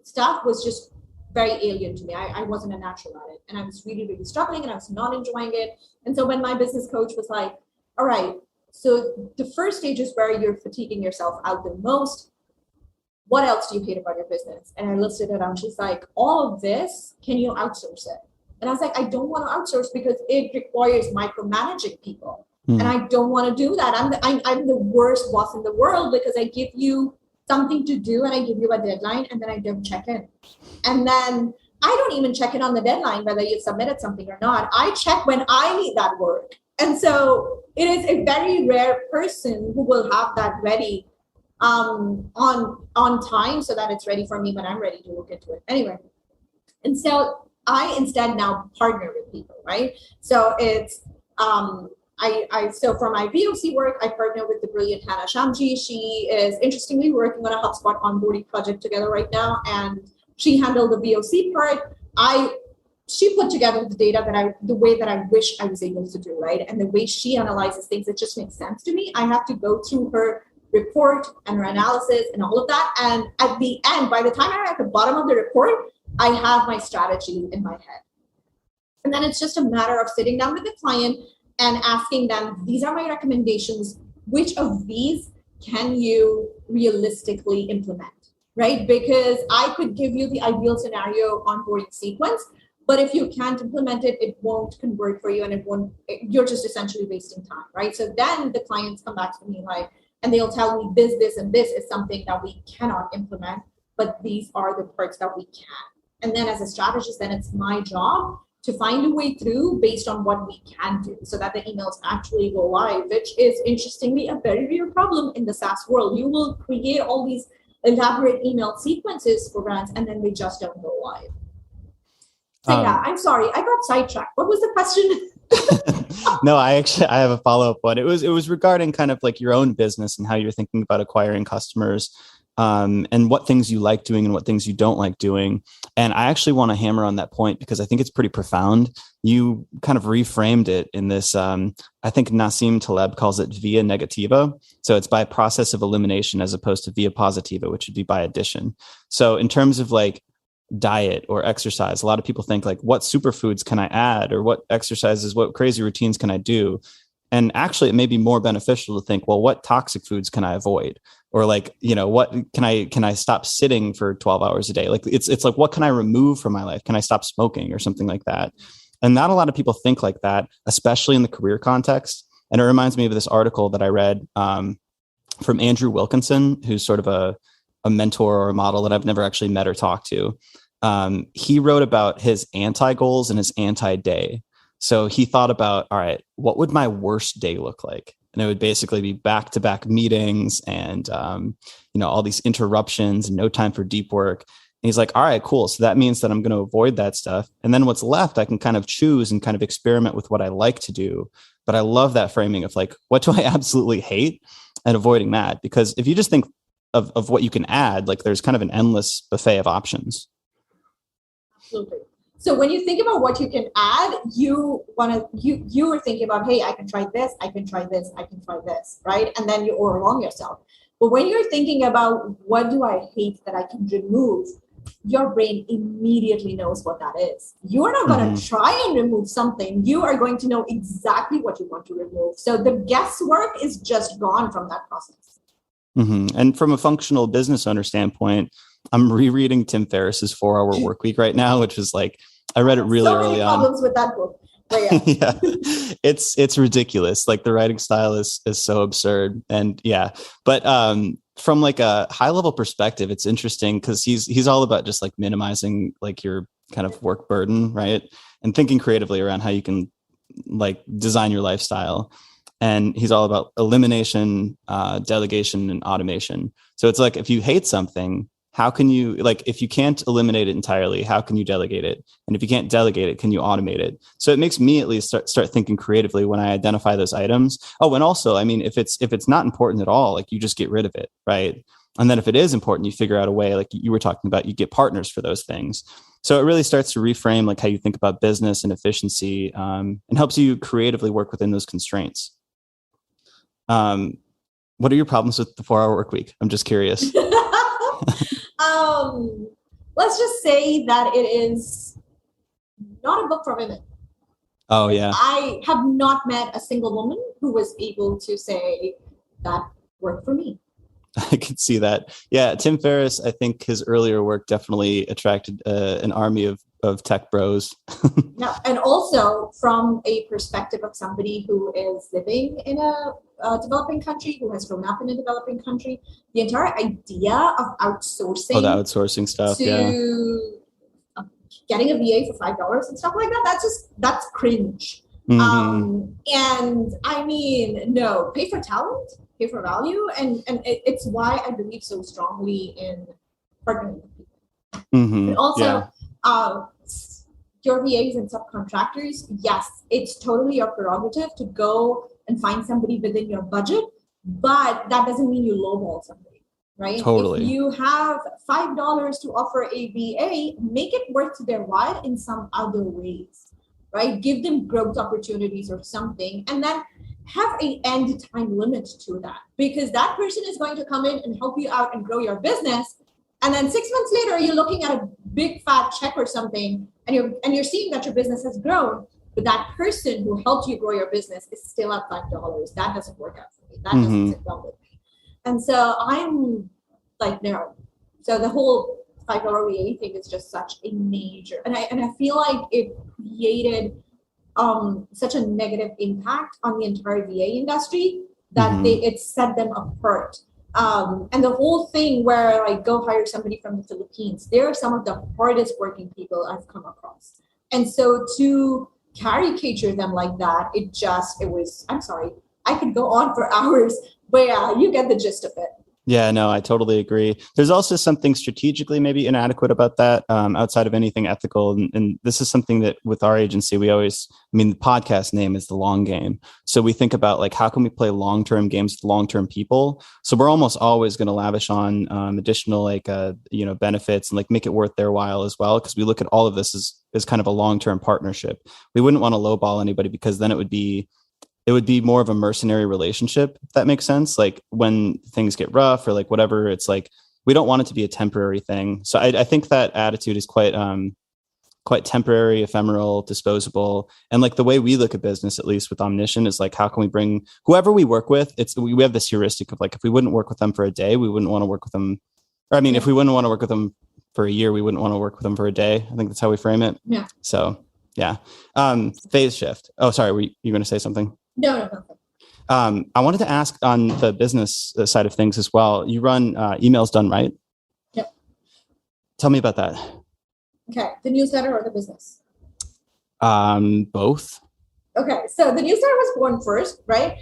stuff was just very alien to me. I wasn't a natural at it. And I was really, really struggling and I was not enjoying it. And so when my business coach was like, all right, so the first stage is where you're fatiguing yourself out the most. What else do you hate about your business? And I listed it out. She's like, all of this, can you outsource it? And I was like, I don't want to outsource because it requires micromanaging people. And I don't want to do that. I'm the worst boss in the world because I give you something to do and I give you a deadline and then I don't check in. And then I don't even check in on the deadline, whether you submitted something or not. I check when I need that work. And so it is a very rare person who will have that ready on time so that it's ready for me when I'm ready to look into it. Anyway, and so I instead now partner with people, right? So it's so for my VOC work, I partner with the brilliant Hannah Shamji. She is interestingly working on a HubSpot onboarding project together right now, and she handled the VOC part. She put together the data the way that I wish I was able to do, right? And the way she analyzes things, it just makes sense to me. I have to go through her report and her analysis and all of that. And at the end, by the time I'm at the bottom of the report, I have my strategy in my head. And then it's just a matter of sitting down with the client and asking them, these are my recommendations. Which of these can you realistically implement, right? Because I could give you the ideal scenario onboarding sequence, but if you can't implement it, it won't convert for you and you're just essentially wasting time, right? So then the clients come back to me and they'll tell me this, and this is something that we cannot implement, but these are the parts that we can. And then as a strategist, then it's my job to find a way through based on what we can do so that the emails actually go live, which is interestingly a very real problem in the SaaS world. You will create all these elaborate email sequences for brands and then they just don't go live. So yeah, I'm sorry, I got sidetracked. What was the question? No, I have a follow-up one. It was regarding kind of like your own business and how you're thinking about acquiring customers. And what things you like doing and what things you don't like doing. And I actually want to hammer on that point because I think it's pretty profound. You kind of reframed it in this, I think Nassim Taleb calls it via negativa. So it's by process of elimination as opposed to via positiva, which would be by addition. So in terms of like diet or exercise, a lot of people think like, what superfoods can I add, or what exercises, what crazy routines can I do? And actually, it may be more beneficial to think, well, what toxic foods can I avoid? Or like, what can I stop sitting for 12 hours a day? Like it's like, what can I remove from my life? Can I stop smoking or something like that? And not a lot of people think like that, especially in the career context. And it reminds me of this article that I read from Andrew Wilkinson, who's sort of a mentor or a model that I've never actually met or talked to. He wrote about his anti-goals and his anti-day. So he thought about, all right, what would my worst day look like? And it would basically be back-to-back meetings and, all these interruptions and no time for deep work. And he's like, all right, cool. So that means that I'm going to avoid that stuff. And then what's left, I can kind of choose and kind of experiment with what I like to do. But I love that framing of like, what do I absolutely hate, and avoiding that? Because if you just think of what you can add, like there's kind of an endless buffet of options. Absolutely. So when you think about what you can add, you were thinking about, hey, I can try this, I can try this, I can try this, right? And then you overwhelm yourself. But when you're thinking about what do I hate that I can remove, your brain immediately knows what that is. You're not going to try and remove something. You are going to know exactly what you want to remove. So the guesswork is just gone from that process. And from a functional business owner standpoint, I'm rereading Tim Ferriss's 4-Hour Workweek right now, which is like, I read it really early on. Problems with that book. But yeah. Yeah, it's ridiculous. Like the writing style is so absurd. And yeah, but from like a high level perspective, it's interesting because he's all about just like minimizing like your kind of work burden, right? And thinking creatively around how you can like design your lifestyle. And he's all about elimination, delegation, and automation. So it's like if you hate something, how can you, like, if you can't eliminate it entirely, how can you delegate it? And if you can't delegate it, can you automate it? So it makes me at least start thinking creatively when I identify those items. Oh, and also, I mean, if it's not important at all, like you just get rid of it, right? And then if it is important, you figure out a way, like you were talking about, you get partners for those things. So it really starts to reframe like how you think about business and efficiency, and helps you creatively work within those constraints. What are your problems with the 4-Hour Workweek? I'm just curious. Let's just say that it is not a book for women. Oh, yeah. I have not met a single woman who was able to say that worked for me. I can see that. Yeah, Tim Ferriss, I think his earlier work definitely attracted an army of tech bros. Yeah, and also from a perspective of somebody who is living in a developing country, who has grown up in a developing country, the entire idea of outsourcing. Oh, the outsourcing stuff, getting a VA for $5 and stuff like that, that's cringe. And I mean, no, pay for talent, pay for value. And it's why I believe so strongly in partnering with people. And also, your VAs and subcontractors, yes, it's totally your prerogative to go and find somebody within your budget, but that doesn't mean you lowball somebody, right? Totally. If you have $5 to offer a VA, make it worth their while in some other ways, right? Give them growth opportunities or something, and then have an end time limit to that, because that person is going to come in and help you out and grow your business. And then 6 months later, you're looking at a big fat check or something, and you're seeing that your business has grown, but that person who helped you grow your business is still at $5. That doesn't work out for me. That doesn't sit well with me. And so I'm like, no. So the whole $5 VA thing is just such a major, and I feel like it created such a negative impact on the entire VA industry that it set them apart. And the whole thing where I go hire somebody from the Philippines, they're some of the hardest working people I've come across. And so to caricature them like that, I'm sorry, I could go on for hours, but yeah, you get the gist of it. Yeah, no, I totally agree. There's also something strategically maybe inadequate about that, outside of anything ethical. And this is something that with our agency, the podcast name is The Long Game. So we think about like, how can we play long-term games with long-term people? So we're almost always going to lavish on additional like, benefits and like make it worth their while as well. Because we look at all of this as kind of a long-term partnership. We wouldn't want to lowball anybody, because then it would be more of a mercenary relationship, if that makes sense. Like when things get rough or like whatever, it's like, we don't want it to be a temporary thing. So I think that attitude is quite temporary, ephemeral, disposable. And like the way we look at business, at least with Omniscient, is like, how can we bring whoever we work with? We have this heuristic of like, if we wouldn't work with them for a day, we wouldn't want to work with them. Or I mean, if we wouldn't want to work with them for a year, we wouldn't want to work with them for a day. I think that's how we frame it. Yeah. So yeah. Phase shift. Oh, sorry. Were you going to say something? No. I wanted to ask on the business side of things as well. You run Emails Done Right? Yep. Tell me about that. Okay. The newsletter or the business? Both. Okay. So the newsletter was born first, right?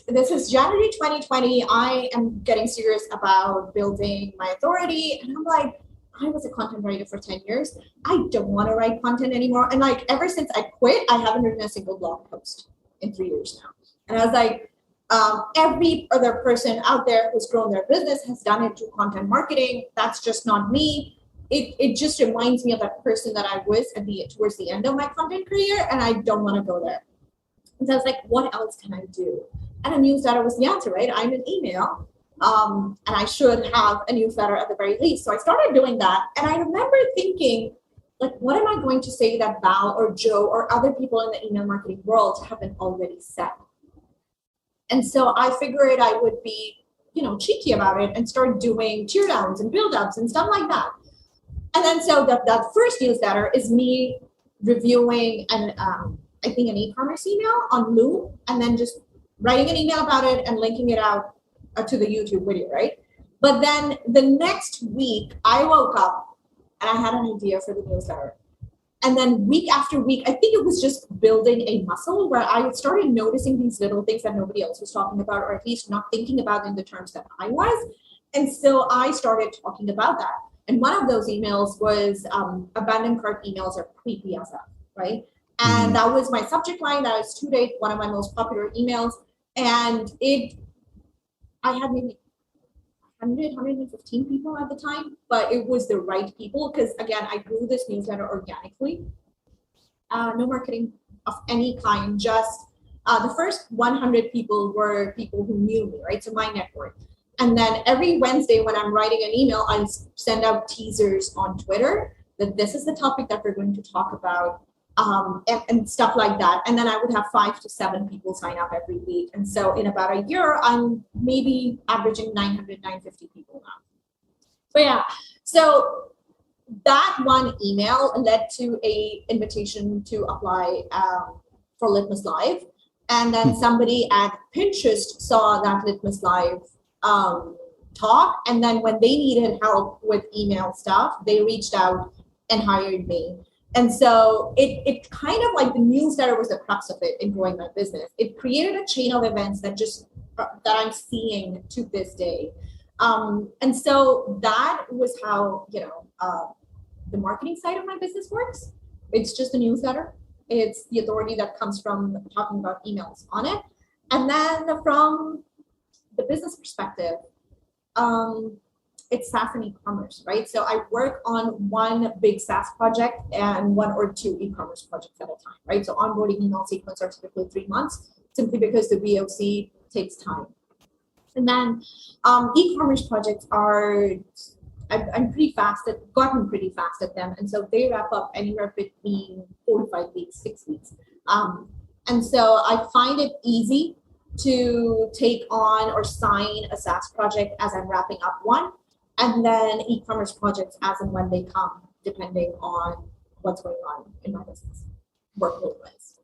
This is January 2020. I am getting serious about building my authority. And I'm like, I was a content writer for 10 years. I don't want to write content anymore. And like, ever since I quit, I haven't written a single blog post in 3 years now. And I was like, every other person out there who's grown their business has done it through content marketing. That's just not me. it just reminds me of that person that I was towards the end of my content career, and I don't want to go there. And so I was like, what else can I do? And a newsletter was the answer, right? I'm an email, and I should have a newsletter at the very least. So I started doing that, and I remember thinking, like, what am I going to say that Val or Joe or other people in the email marketing world haven't already said? And so I figured I would be, cheeky about it and start doing tear downs and build ups and stuff like that. And then so that first newsletter is me reviewing I think an e-commerce email on Loom, and then just writing an email about it and linking it out to the YouTube video, right? But then the next week I woke up and I had an idea for the newsletter. And then week after week, I think it was just building a muscle where I started noticing these little things that nobody else was talking about, or at least not thinking about in the terms that I was. And so I started talking about that. And one of those emails was abandoned cart emails are creepy as hell, right? And that was my subject line. That was to date one of my most popular emails. And I had maybe 115 people at the time, but it was the right people because, again, I grew this newsletter organically. No marketing of any kind, just the first 100 people were people who knew me, right? So my network. And then every Wednesday when I'm writing an email, I send out teasers on Twitter that this is the topic that we're going to talk about. And stuff like that. And then I would have 5 to 7 people sign up every week. And so in about a year, I'm maybe averaging 900, 950 people now. But yeah, so that one email led to a invitation to apply for Litmus Live. And then somebody at Pinterest saw that Litmus Live talk. And then when they needed help with email stuff, they reached out and hired me. And so it kind of like the newsletter was the crux of it in growing my business. It created a chain of events that I'm seeing to this day. And so that was how, the marketing side of my business works. It's just a newsletter. It's the authority that comes from talking about emails on it. And then from the business perspective, it's SaaS and e-commerce, right? So I work on one big SaaS project and 1 or 2 e-commerce projects at a time, right? So onboarding email sequence are typically 3 months, simply because the VOC takes time. And then e-commerce projects are, I'm pretty fast gotten pretty fast at them. And so they wrap up anywhere between 4 to 5 weeks, 6 weeks. And so I find it easy to take on or sign a SaaS project as I'm wrapping up one. And then e-commerce projects as and when they come, depending on what's going on in my business, workload-wise.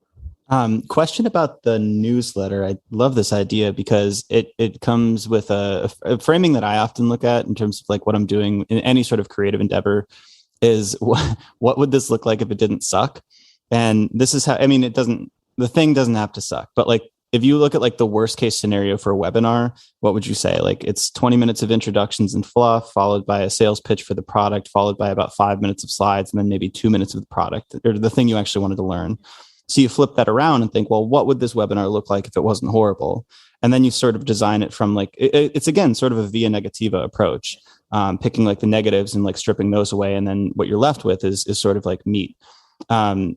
Question about the newsletter. I love this idea because it comes with a framing that I often look at in terms of like what I'm doing in any sort of creative endeavor is what would this look like if it didn't suck? And this is how, the thing doesn't have to suck, but like, if you look at like the worst case scenario for a webinar, what would you say? Like it's 20 minutes of introductions and fluff, followed by a sales pitch for the product, followed by about 5 minutes of slides, and then maybe 2 minutes of the product or the thing you actually wanted to learn. So you flip that around and think, well, what would this webinar look like if it wasn't horrible? And then you sort of design it from like, it's again, sort of a via negativa approach, picking like the negatives and like stripping those away. And then what you're left with is sort of like meat.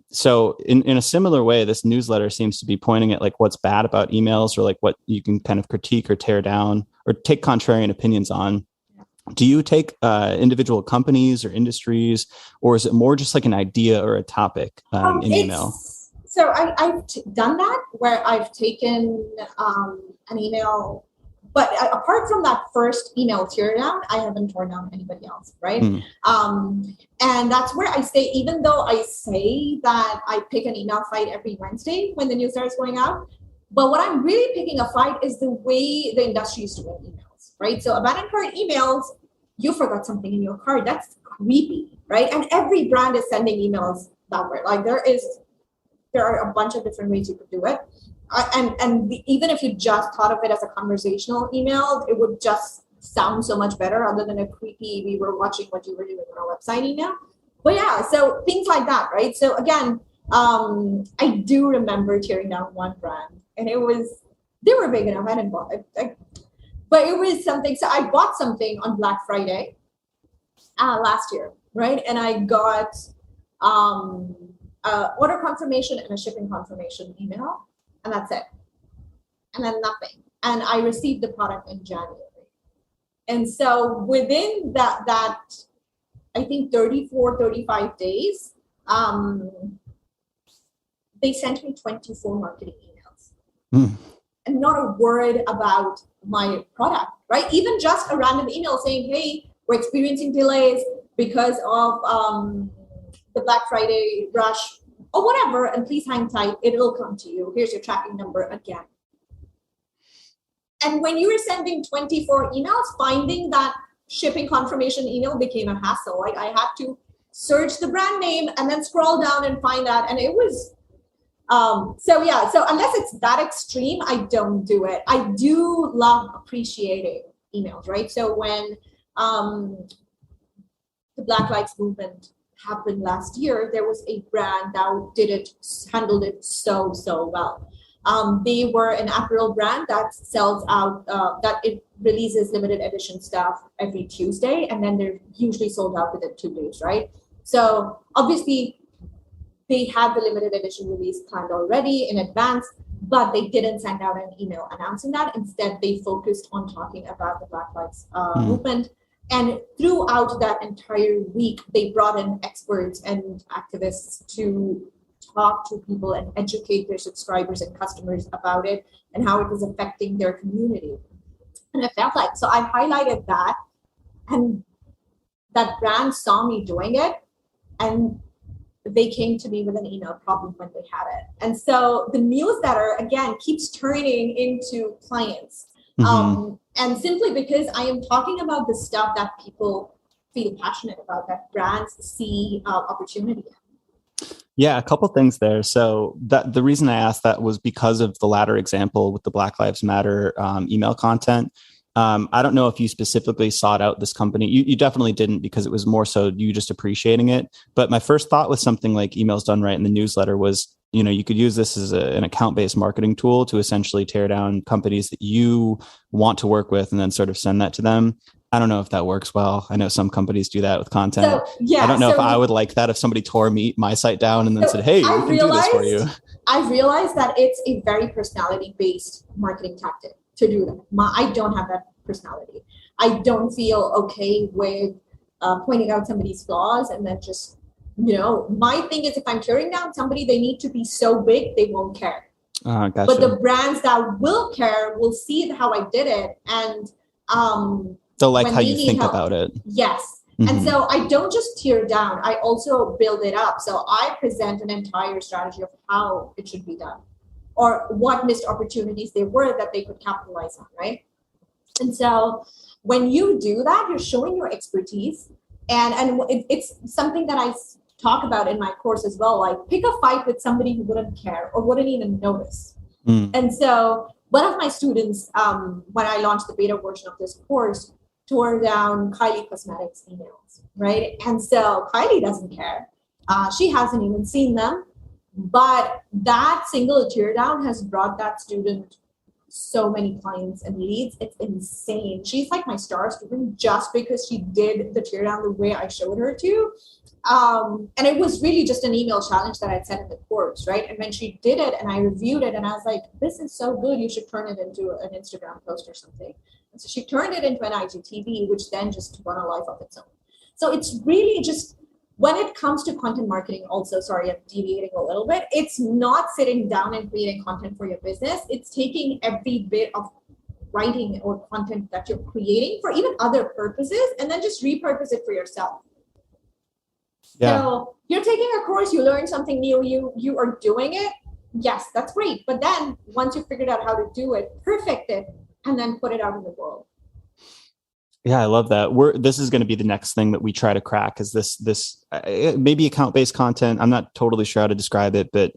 So in a similar way, this newsletter seems to be pointing at like what's bad about emails or like what you can kind of critique or tear down or take contrarian opinions on. Do you take individual companies or industries, or is it more just like an idea or a topic in email? So I've done that where I've taken an email, but apart from that first email tear down, I haven't torn down anybody else, right? And that's where I say, even though I say that I pick an email fight every Wednesday when the newsletter is going out, but what I'm really picking a fight is the way the industry is doing emails, right? So abandoned cart emails, you forgot something in your cart. That's creepy, right? And every brand is sending emails that way. Like there are a bunch of different ways you could do it. Even if you just thought of it as a conversational email, it would just sound so much better other than a creepy, we were watching what you were doing on our website email. But yeah, so things like that, right? So again, I do remember tearing down one brand, and they were big enough. I didn't buy it. But it was something. So I bought something on Black Friday last year. right? And I got order confirmation and a shipping confirmation email, and that's it. And then nothing. And I received the product in January. And so within that I think 34, 35 days, they sent me 24 marketing emails. And not a word about my product, right? Even just a random email saying, hey, we're experiencing delays because of the Black Friday rush or whatever, and please hang tight, it will come to you. Here's your tracking number again. And when you were sending 24 emails, finding that shipping confirmation email became a hassle. Like I had to search the brand name and then scroll down and find that. And it was, so unless it's that extreme, I don't do it. I do love appreciating emails, right? So when the Black Lives Movement happened last year, there was a brand that handled it so well. They were an apparel brand that sells out, that it releases limited edition stuff every Tuesday, and then they're usually sold out within 2 days, right? So obviously they had the limited edition release planned already in advance, but they didn't send out an email announcing that. Instead, they focused on talking about the Black Lives movement. And throughout that entire week, they brought in experts and activists to talk to people and educate their subscribers and customers about it and how it was affecting their community. And I felt like, so I highlighted that, and that brand saw me doing it, and they came to me with an email problem when they had it. And so the newsletter, again, keeps turning into clients. And simply because I am talking about the stuff that people feel passionate about, that brands see opportunity in. Yeah, a couple things there. So the reason I asked that was because of the latter example with the Black Lives Matter email content. I don't know if you specifically sought out this company. You definitely didn't, because it was more so you just appreciating it. But my first thought with something like Emails Done Right in the newsletter was, you could use this as an account-based marketing tool to essentially tear down companies that you want to work with and then sort of send that to them. I don't know if that works well. I know some companies do that with content. I don't know if I would like that if somebody tore my site down and then said, hey, we can do this for you. I realized that it's a very personality-based marketing tactic to do that. I don't have that personality. I don't feel okay with pointing out somebody's flaws and then just, my thing is, if I'm tearing down somebody, they need to be so big they won't care. Gotcha. But the brands that will care will see how I did it, and they'll like how you think about it. Yes. And so I don't just tear down, I also build it up. So I present an entire strategy of how it should be done, or what missed opportunities there were that they could capitalize on, right? And so when you do that, you're showing your expertise. And it's something that I talk about in my course as well. Like, pick a fight with somebody who wouldn't care or wouldn't even notice. And so one of my students, when I launched the beta version of this course, tore down Kylie Cosmetics emails, right? And so Kylie doesn't care. She hasn't even seen them. But that single teardown has brought that student so many clients and leads. It's insane. She's like my star student just because she did the teardown the way I showed her to. And it was really just an email challenge that I'd set in the course, right? And when she did it and I reviewed it and I was like, this is so good, you should turn it into an Instagram post or something. And so she turned it into an IGTV, which then just won a life of its own. So it's really just, when it comes to content marketing also, sorry, I'm deviating a little bit, it's not sitting down and creating content for your business. It's taking every bit of writing or content that you're creating for even other purposes and then just repurpose it for yourself. Yeah. So you're taking a course, you learn something new, you are doing it. Yes, that's great. But then once you figured out how to do it, perfect it, and then put it out in the world. Yeah, I love that. This is going to be the next thing that we try to crack, is this maybe account-based content. I'm not totally sure how to describe it, but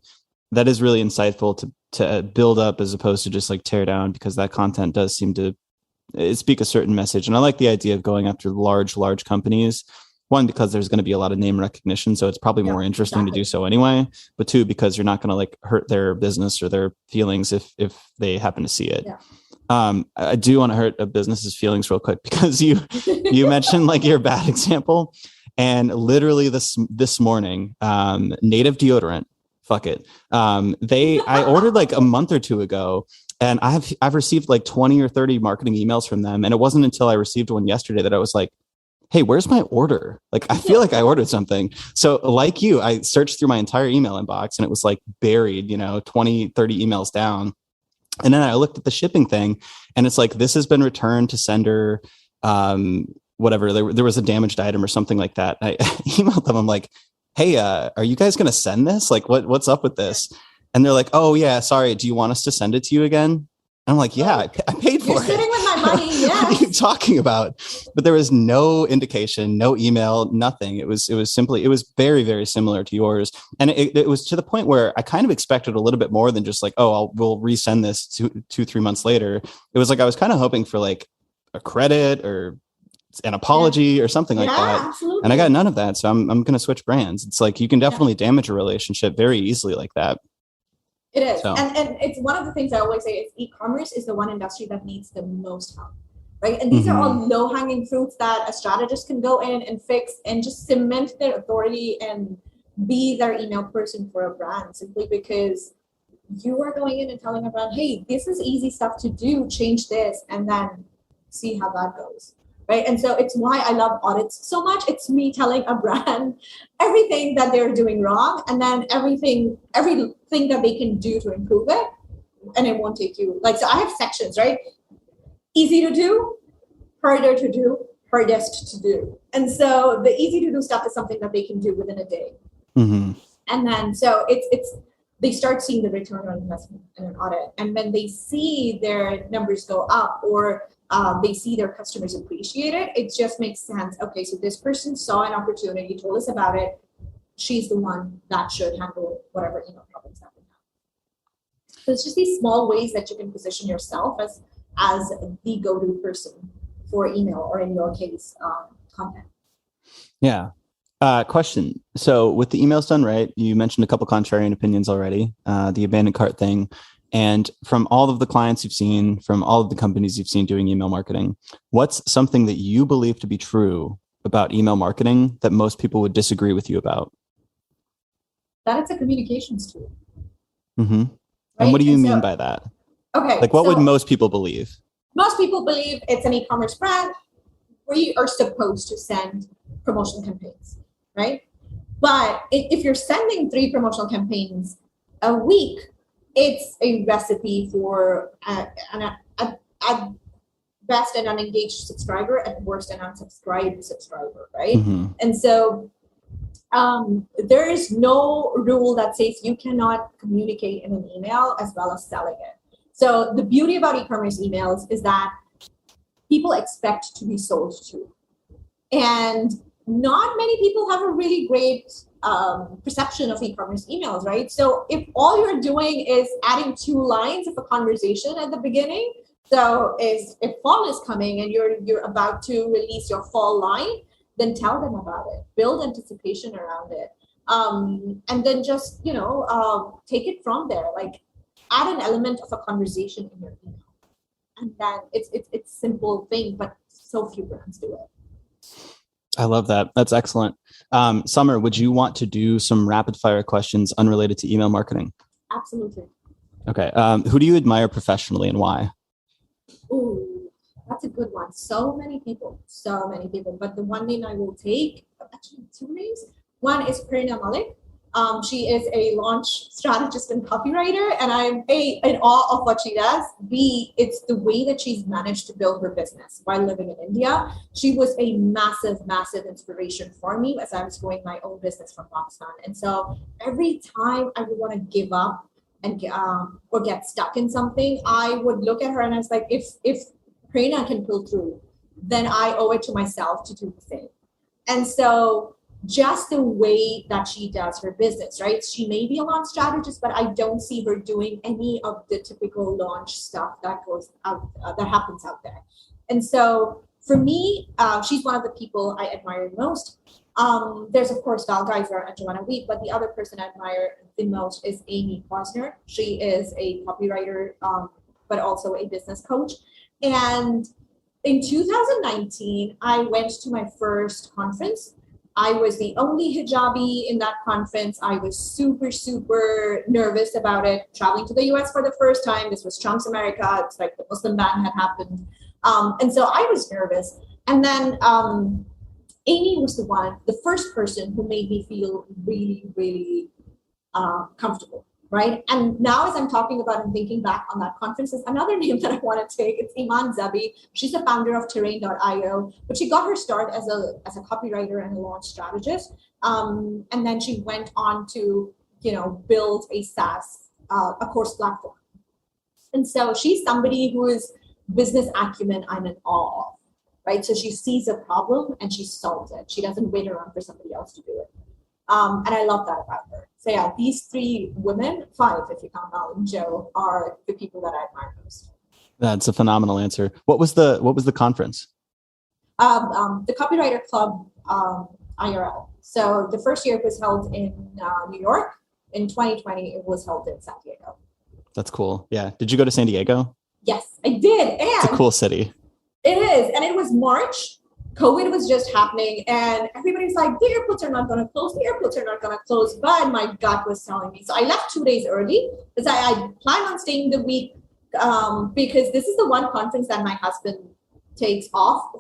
that is really insightful to build up as opposed to just like tear down, because that content does seem to speak a certain message. And I like the idea of going after large companies. One, because there's going to be a lot of name recognition, so it's probably more interesting to do so anyway. But two, because you're not going to like hurt their business or their feelings if they happen to see it. Yeah. I do want to hurt a business's feelings real quick, because you mentioned like your bad example, And literally this morning, Native deodorant, fuck it. I ordered like a month or two ago, and I've received like 20 or 30 marketing emails from them. And it wasn't until I received one yesterday that I was like, hey, where's my order? Like, I feel like I ordered something. So like you, I searched through my entire email inbox and it was like buried, 20, 30 emails down. And then I looked at the shipping thing and it's like, this has been returned to sender, whatever. There was a damaged item or something like that. I emailed them. I'm like, hey, are you guys going to send this? Like, what's up with this? And they're like, oh yeah, sorry. Do you want us to send it to you again? I'm like, yeah, I paid for it. You're sitting with my money. Yeah. What are you talking about? But there was no indication, no email, nothing. It was very, very similar to yours. And it was to the point where I kind of expected a little bit more than just like, oh, we'll resend this 2-3 months later. It was like, I was kind of hoping for like a credit or an apology or something like that. Absolutely. And I got none of that. So I'm going to switch brands. It's like, you can definitely damage a relationship very easily like that. It is. So. And it's one of the things I always say is e-commerce is the one industry that needs the most help, right? And these are all low-hanging fruits that a strategist can go in and fix and just cement their authority and be their email person for a brand, simply because you are going in and telling a brand, hey, this is easy stuff to do, change this, and then see how that goes. Right. And so it's why I love audits so much. It's me telling a brand everything that they're doing wrong and then everything that they can do to improve it. And it won't take you so I have sections, right? Easy to do, harder to do, hardest to do. And so the easy to do stuff is something that they can do within a day. Mm-hmm. And then so it's they start seeing the return on investment in an audit. And when they see their numbers go up or they see their customers appreciate it, it just makes sense. Okay, so this person saw an opportunity, told us about it. She's the one that should handle whatever email problems happen. So it's just these small ways that you can position yourself as the go-to person for email, or in your case, content. Yeah. Question. So with the emails done right, you mentioned a couple contrarian opinions already, the abandoned cart thing. And from all of the clients you've seen, from all of the companies you've seen doing email marketing, what's something that you believe to be true about email marketing that most people would disagree with you about? That it's a communications tool. Mm-hmm. Right? And what do you mean by that? Okay. Like, what would most people believe? Most people believe it's an e-commerce brand where you are supposed to send promotional campaigns, right? But if you're sending 3 promotional campaigns a week, it's a recipe for at best an unengaged subscriber, at worst an unsubscribed subscriber, right? Mm-hmm. And so there is no rule that says you cannot communicate in an email as well as selling it. So the beauty about e-commerce emails is that people expect to be sold to. And not many people have a really great perception of e-commerce emails, right? So if all you're doing is adding 2 lines of a conversation at the beginning, so if fall is coming and you're about to release your fall line, then tell them about it, build anticipation around it, and then just take it from there. Like, add an element of a conversation in your email, and then it's simple thing, but so few brands do it. I love that. That's excellent. Samar, would you want to do some rapid fire questions unrelated to email marketing? Absolutely. Okay. Who do you admire professionally and why? Ooh, that's a good one. So many people. But the one name I will take, actually 2 names. One is Prerna Malik. She is a launch strategist and copywriter, and I'm A, in awe of what she does. B, it's the way that she's managed to build her business while living in India. She was a massive, massive inspiration for me as I was growing my own business from Pakistan. And so every time I would want to give up and or get stuck in something, I would look at her and I was like, if Prerna can pull through, then I owe it to myself to do the same. And so just the way that she does her business, right? She may be a launch strategist, but I don't see her doing any of the typical launch stuff that goes out, that happens out there. And so for me, she's one of the people I admire most. There's of course Val Geiser and Joanna Wheat, but the other person I admire the most is Amy Posner. She is a copywriter, but also a business coach. And in 2019, I went to my first conference. I was the only hijabi in that conference. I was super, super nervous about it. Traveling to the US for the first time. This was Trump's America. It's like the Muslim ban had happened. And so I was nervous. And then Amy was the first person who made me feel really, really comfortable. Right. And now as I'm talking about and thinking back on that conference, there's another name that I want to take. It's Iman Zabi. She's the founder of Terrain.io, but she got her start as a copywriter and a launch strategist. And then she went on to, build a SaaS, a course platform. And so she's somebody who is business acumen I'm in awe of, right? So she sees a problem and she solves it. She doesn't wait around for somebody else to do it. And I love that about her. So yeah, these 3 women, 5 if you count Al and Joe, are the people that I admire most. That's a phenomenal answer. What was the conference? The Copywriter Club IRL. So the first year it was held in New York. In 2020, it was held in San Diego. That's cool. Yeah. Did you go to San Diego? Yes, I did. And it's a cool city. It is. And it was March. COVID was just happening and everybody's like, the airports are not going to close. The airports are not going to close. But my gut was telling me. So I left 2 days early because I planned on staying the week because this is the one conference that my husband takes off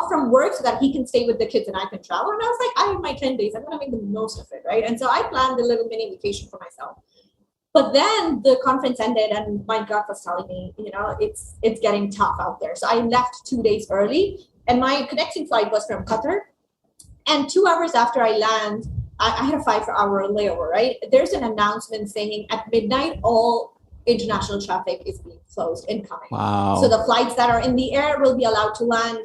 from work so that he can stay with the kids and I can travel. And I was like, I have my 10 days. I'm going to make the most of it, right? And so I planned a little mini vacation for myself. But then the conference ended and my gut was telling me, it's getting tough out there. So I left 2 days early. And my connecting flight was from Qatar. And 2 hours after I land, I had a 5-hour layover, right? There's an announcement saying at midnight, all international traffic is being closed, incoming. Wow. So the flights that are in the air will be allowed to land.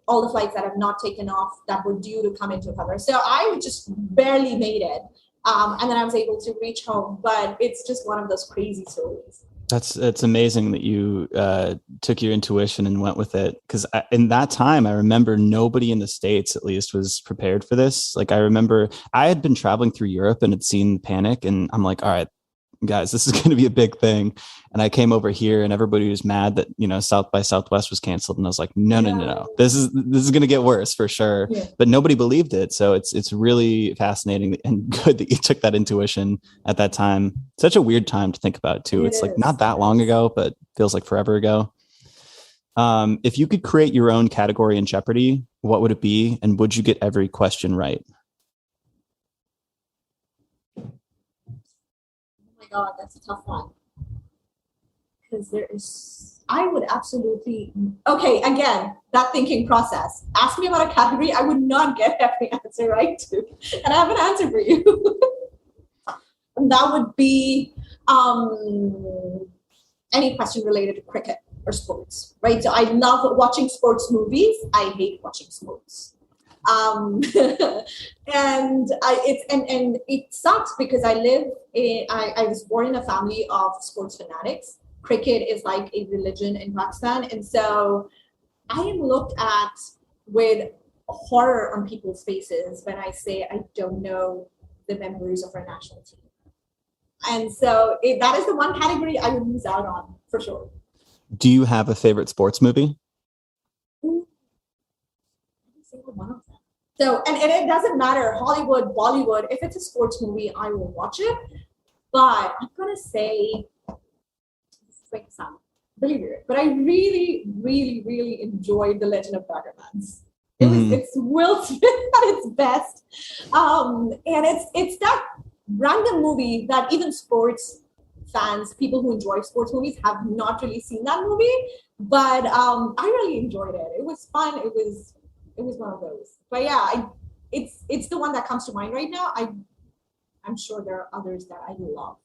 All the flights that have not taken off that were due to come into Qatar. So I just barely made it. And then I was able to reach home. But it's just one of those crazy stories. It's amazing that you took your intuition and went with it. Because in that time, I remember nobody in the States, at least, was prepared for this. Like, I remember I had been traveling through Europe and had seen panic. And I'm like, all right, guys, this is going to be a big thing. And I came over here and everybody was mad that, South by Southwest was canceled. And I was like, no. This is going to get worse for sure. Yeah. But nobody believed it. So it's really fascinating and good that you took that intuition at that time. Such a weird time to think about too. It's like not that long ago, but feels like forever ago. If you could create your own category in Jeopardy, what would it be? And would you get every question right? God, that's a tough one. Because I would absolutely, okay, again, that thinking process. Ask me about a category, I would not get every answer right to. And I have an answer for you. And that would be any question related to cricket or sports, right? So I love watching sports movies. I hate watching sports. And it sucks because I was born in a family of sports fanatics. Cricket is like a religion in Pakistan. And so I am looked at with horror on people's faces when I say I don't know the members of our national team. And so that is the one category I would lose out on for sure. Do you have a favorite sports movie? Every single one of them. So, and it doesn't matter, Hollywood, Bollywood, if it's a sports movie, I will watch it. But I'm going to say, this is going to sound really weird, but I really, really, really enjoyed The Legend of Bagger Vance. It's Will Smith at its best. And it's that random movie that even sports fans, people who enjoy sports movies, have not really seen that movie. But I really enjoyed it. It was fun. It was one of those. But yeah, it's the one that comes to mind right now. I'm sure there are others that I love.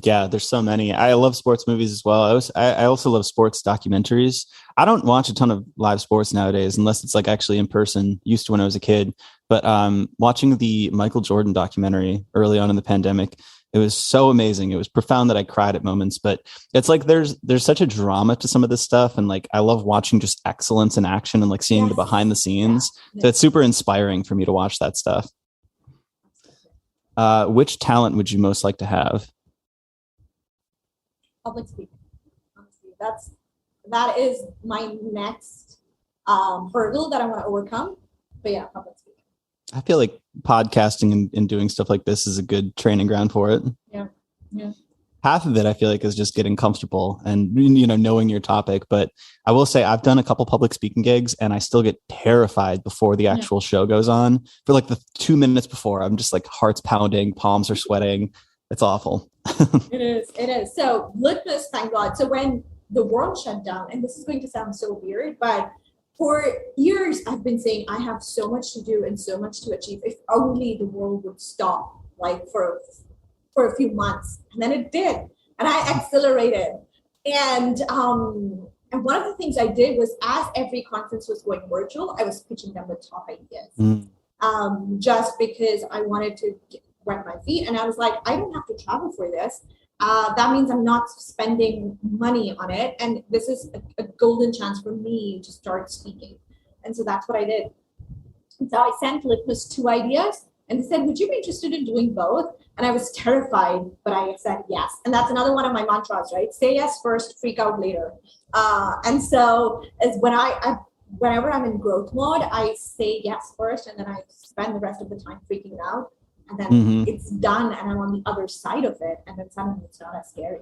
Yeah, there's so many. I love sports movies as well. I also love sports documentaries. I don't watch a ton of live sports nowadays unless it's like actually in person. Used to when I was a kid. But watching the Michael Jordan documentary early on in the pandemic, it was so amazing. It was profound that I cried at moments. But it's like there's such a drama to some of this stuff, and like I love watching just excellence in action and like seeing the behind the scenes. Yeah. So it's super inspiring for me to watch that stuff. Which talent would you most like to have? Public speaking. Honestly, that is my next hurdle that I want to overcome. But yeah, public speaking. I feel like podcasting and doing stuff like this is a good training ground for it. Yeah. Yeah. Half of it, I feel like, is just getting comfortable and, knowing your topic. But I will say I've done a couple public speaking gigs and I still get terrified before the actual show goes on. For like the 2 minutes before, I'm just like heart's pounding, palms are sweating. It's awful. It is. It is. So litmus, thank God. So when the world shut down, and this is going to sound so weird, but for years I've been saying I have so much to do and so much to achieve. If only the world would stop, like for a few months, and then it did, and I accelerated. And one of the things I did was, as every conference was going virtual, I was pitching them the top ideas, just because I wanted to wet my feet, and I was like, I don't have to travel for this. That means I'm not spending money on it, and this is a golden chance for me to start speaking. And so that's what I did. And so I sent Litmus 2 ideas, and they said, would you be interested in doing both? And I was terrified, but I said yes. And that's another one of my mantras, right? Say yes first, freak out later. And so whenever I'm in growth mode, I say yes first, and then I spend the rest of the time freaking out. And then it's done, and I'm on the other side of it, and then suddenly it's not as scary.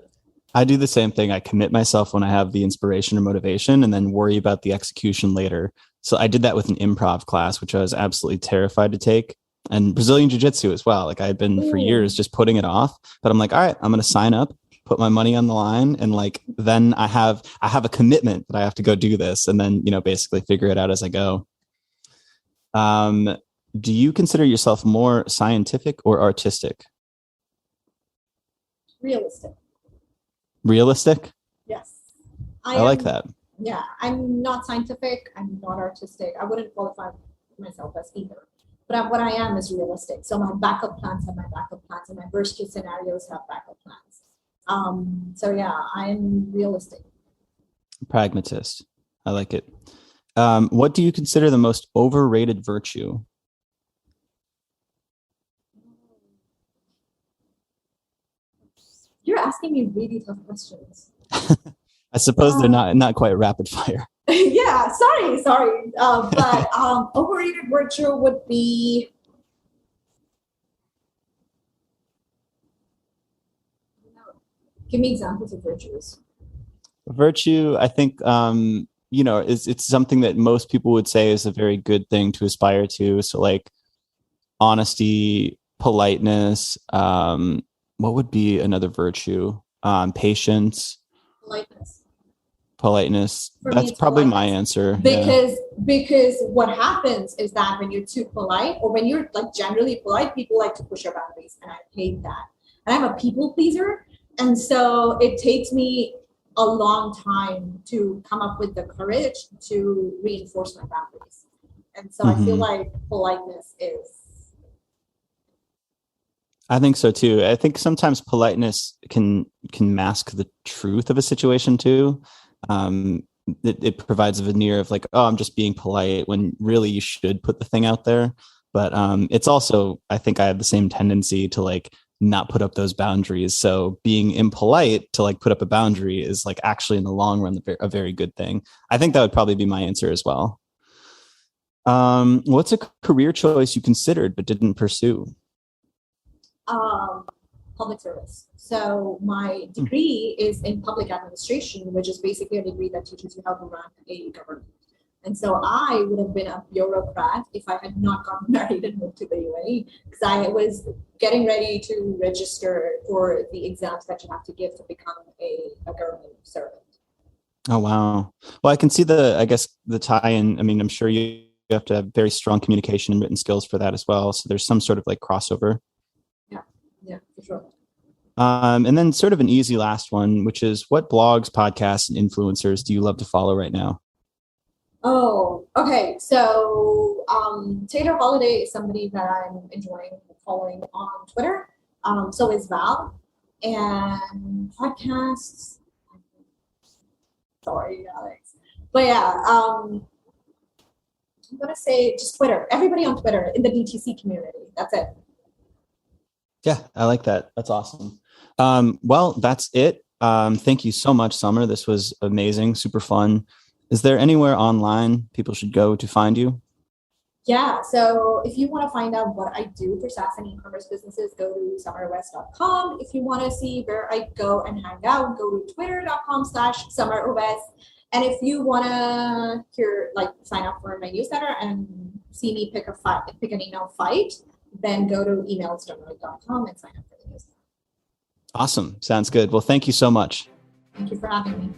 I do the same thing. I commit myself when I have the inspiration or motivation, and then worry about the execution later. So I did that with an improv class, which I was absolutely terrified to take, and Brazilian jiu-jitsu as well. Like I've been for years just putting it off, but I'm like, all right, I'm going to sign up, put my money on the line, and like then I have a commitment that I have to go do this, and then basically figure it out as I go. Do you consider yourself more scientific or artistic? Realistic. Realistic? Yes. I like that. Yeah, I'm not scientific. I'm not artistic. I wouldn't qualify myself as either. But what I am is realistic. So my backup plans have my backup plans, and my worst case scenarios have backup plans. So yeah, I'm realistic. Pragmatist. I like it. What do you consider the most overrated virtue? You're asking me really tough questions. I suppose they're not quite rapid fire. Yeah, sorry. But overrated virtue would be, give me examples of virtues. Virtue, I think, it's something that most people would say is a very good thing to aspire to. So like honesty, politeness, what would be another virtue? Patience. Politeness. That's probably my answer. Because what happens is that when you're too polite, or when you're like generally polite, people like to push your boundaries, and I hate that. And I'm a people pleaser, and so it takes me a long time to come up with the courage to reinforce my boundaries. And so I feel like politeness is. I think so too. I think sometimes politeness can mask the truth of a situation too. It provides a veneer of like, oh, I'm just being polite, when really you should put the thing out there. But it's also, I think I have the same tendency to like not put up those boundaries. So being impolite to like put up a boundary is like actually in the long run a very good thing. I think that would probably be my answer as well. What's a career choice you considered but didn't pursue? Public service. So my degree is in public administration, which is basically a degree that teaches you how to run a government. And so I would have been a bureaucrat if I had not gotten married and moved to the UAE, because I was getting ready to register for the exams that you have to give to become a government servant. Oh, wow. Well, I can see the tie-in. I mean, I'm sure you have to have very strong communication and written skills for that as well. So there's some sort of like crossover. Yeah, for sure. And then sort of an easy last one, which is, what blogs, podcasts, and influencers do you love to follow right now? Oh, okay. So Taylor Holiday is somebody that I'm enjoying following on Twitter. So is Val. And podcasts. Sorry, Alex. But yeah, I'm going to say just Twitter. Everybody on Twitter in the DTC community. That's it. Yeah, I like that. That's awesome. Well, that's it. Thank you so much, Samar. This was amazing, super fun. Is there anywhere online people should go to find you? Yeah, so if you want to find out what I do for SaaS and e-commerce businesses, go to samarowais.com. If you want to see where I go and hang out, go to twitter.com/Samar Owais. And if you want to sign up for my newsletter and see me pick an email fight, then go to emailsdon'twrite.com and sign up for the newsletter. Awesome. Sounds good. Well, thank you so much. Thank you for having me.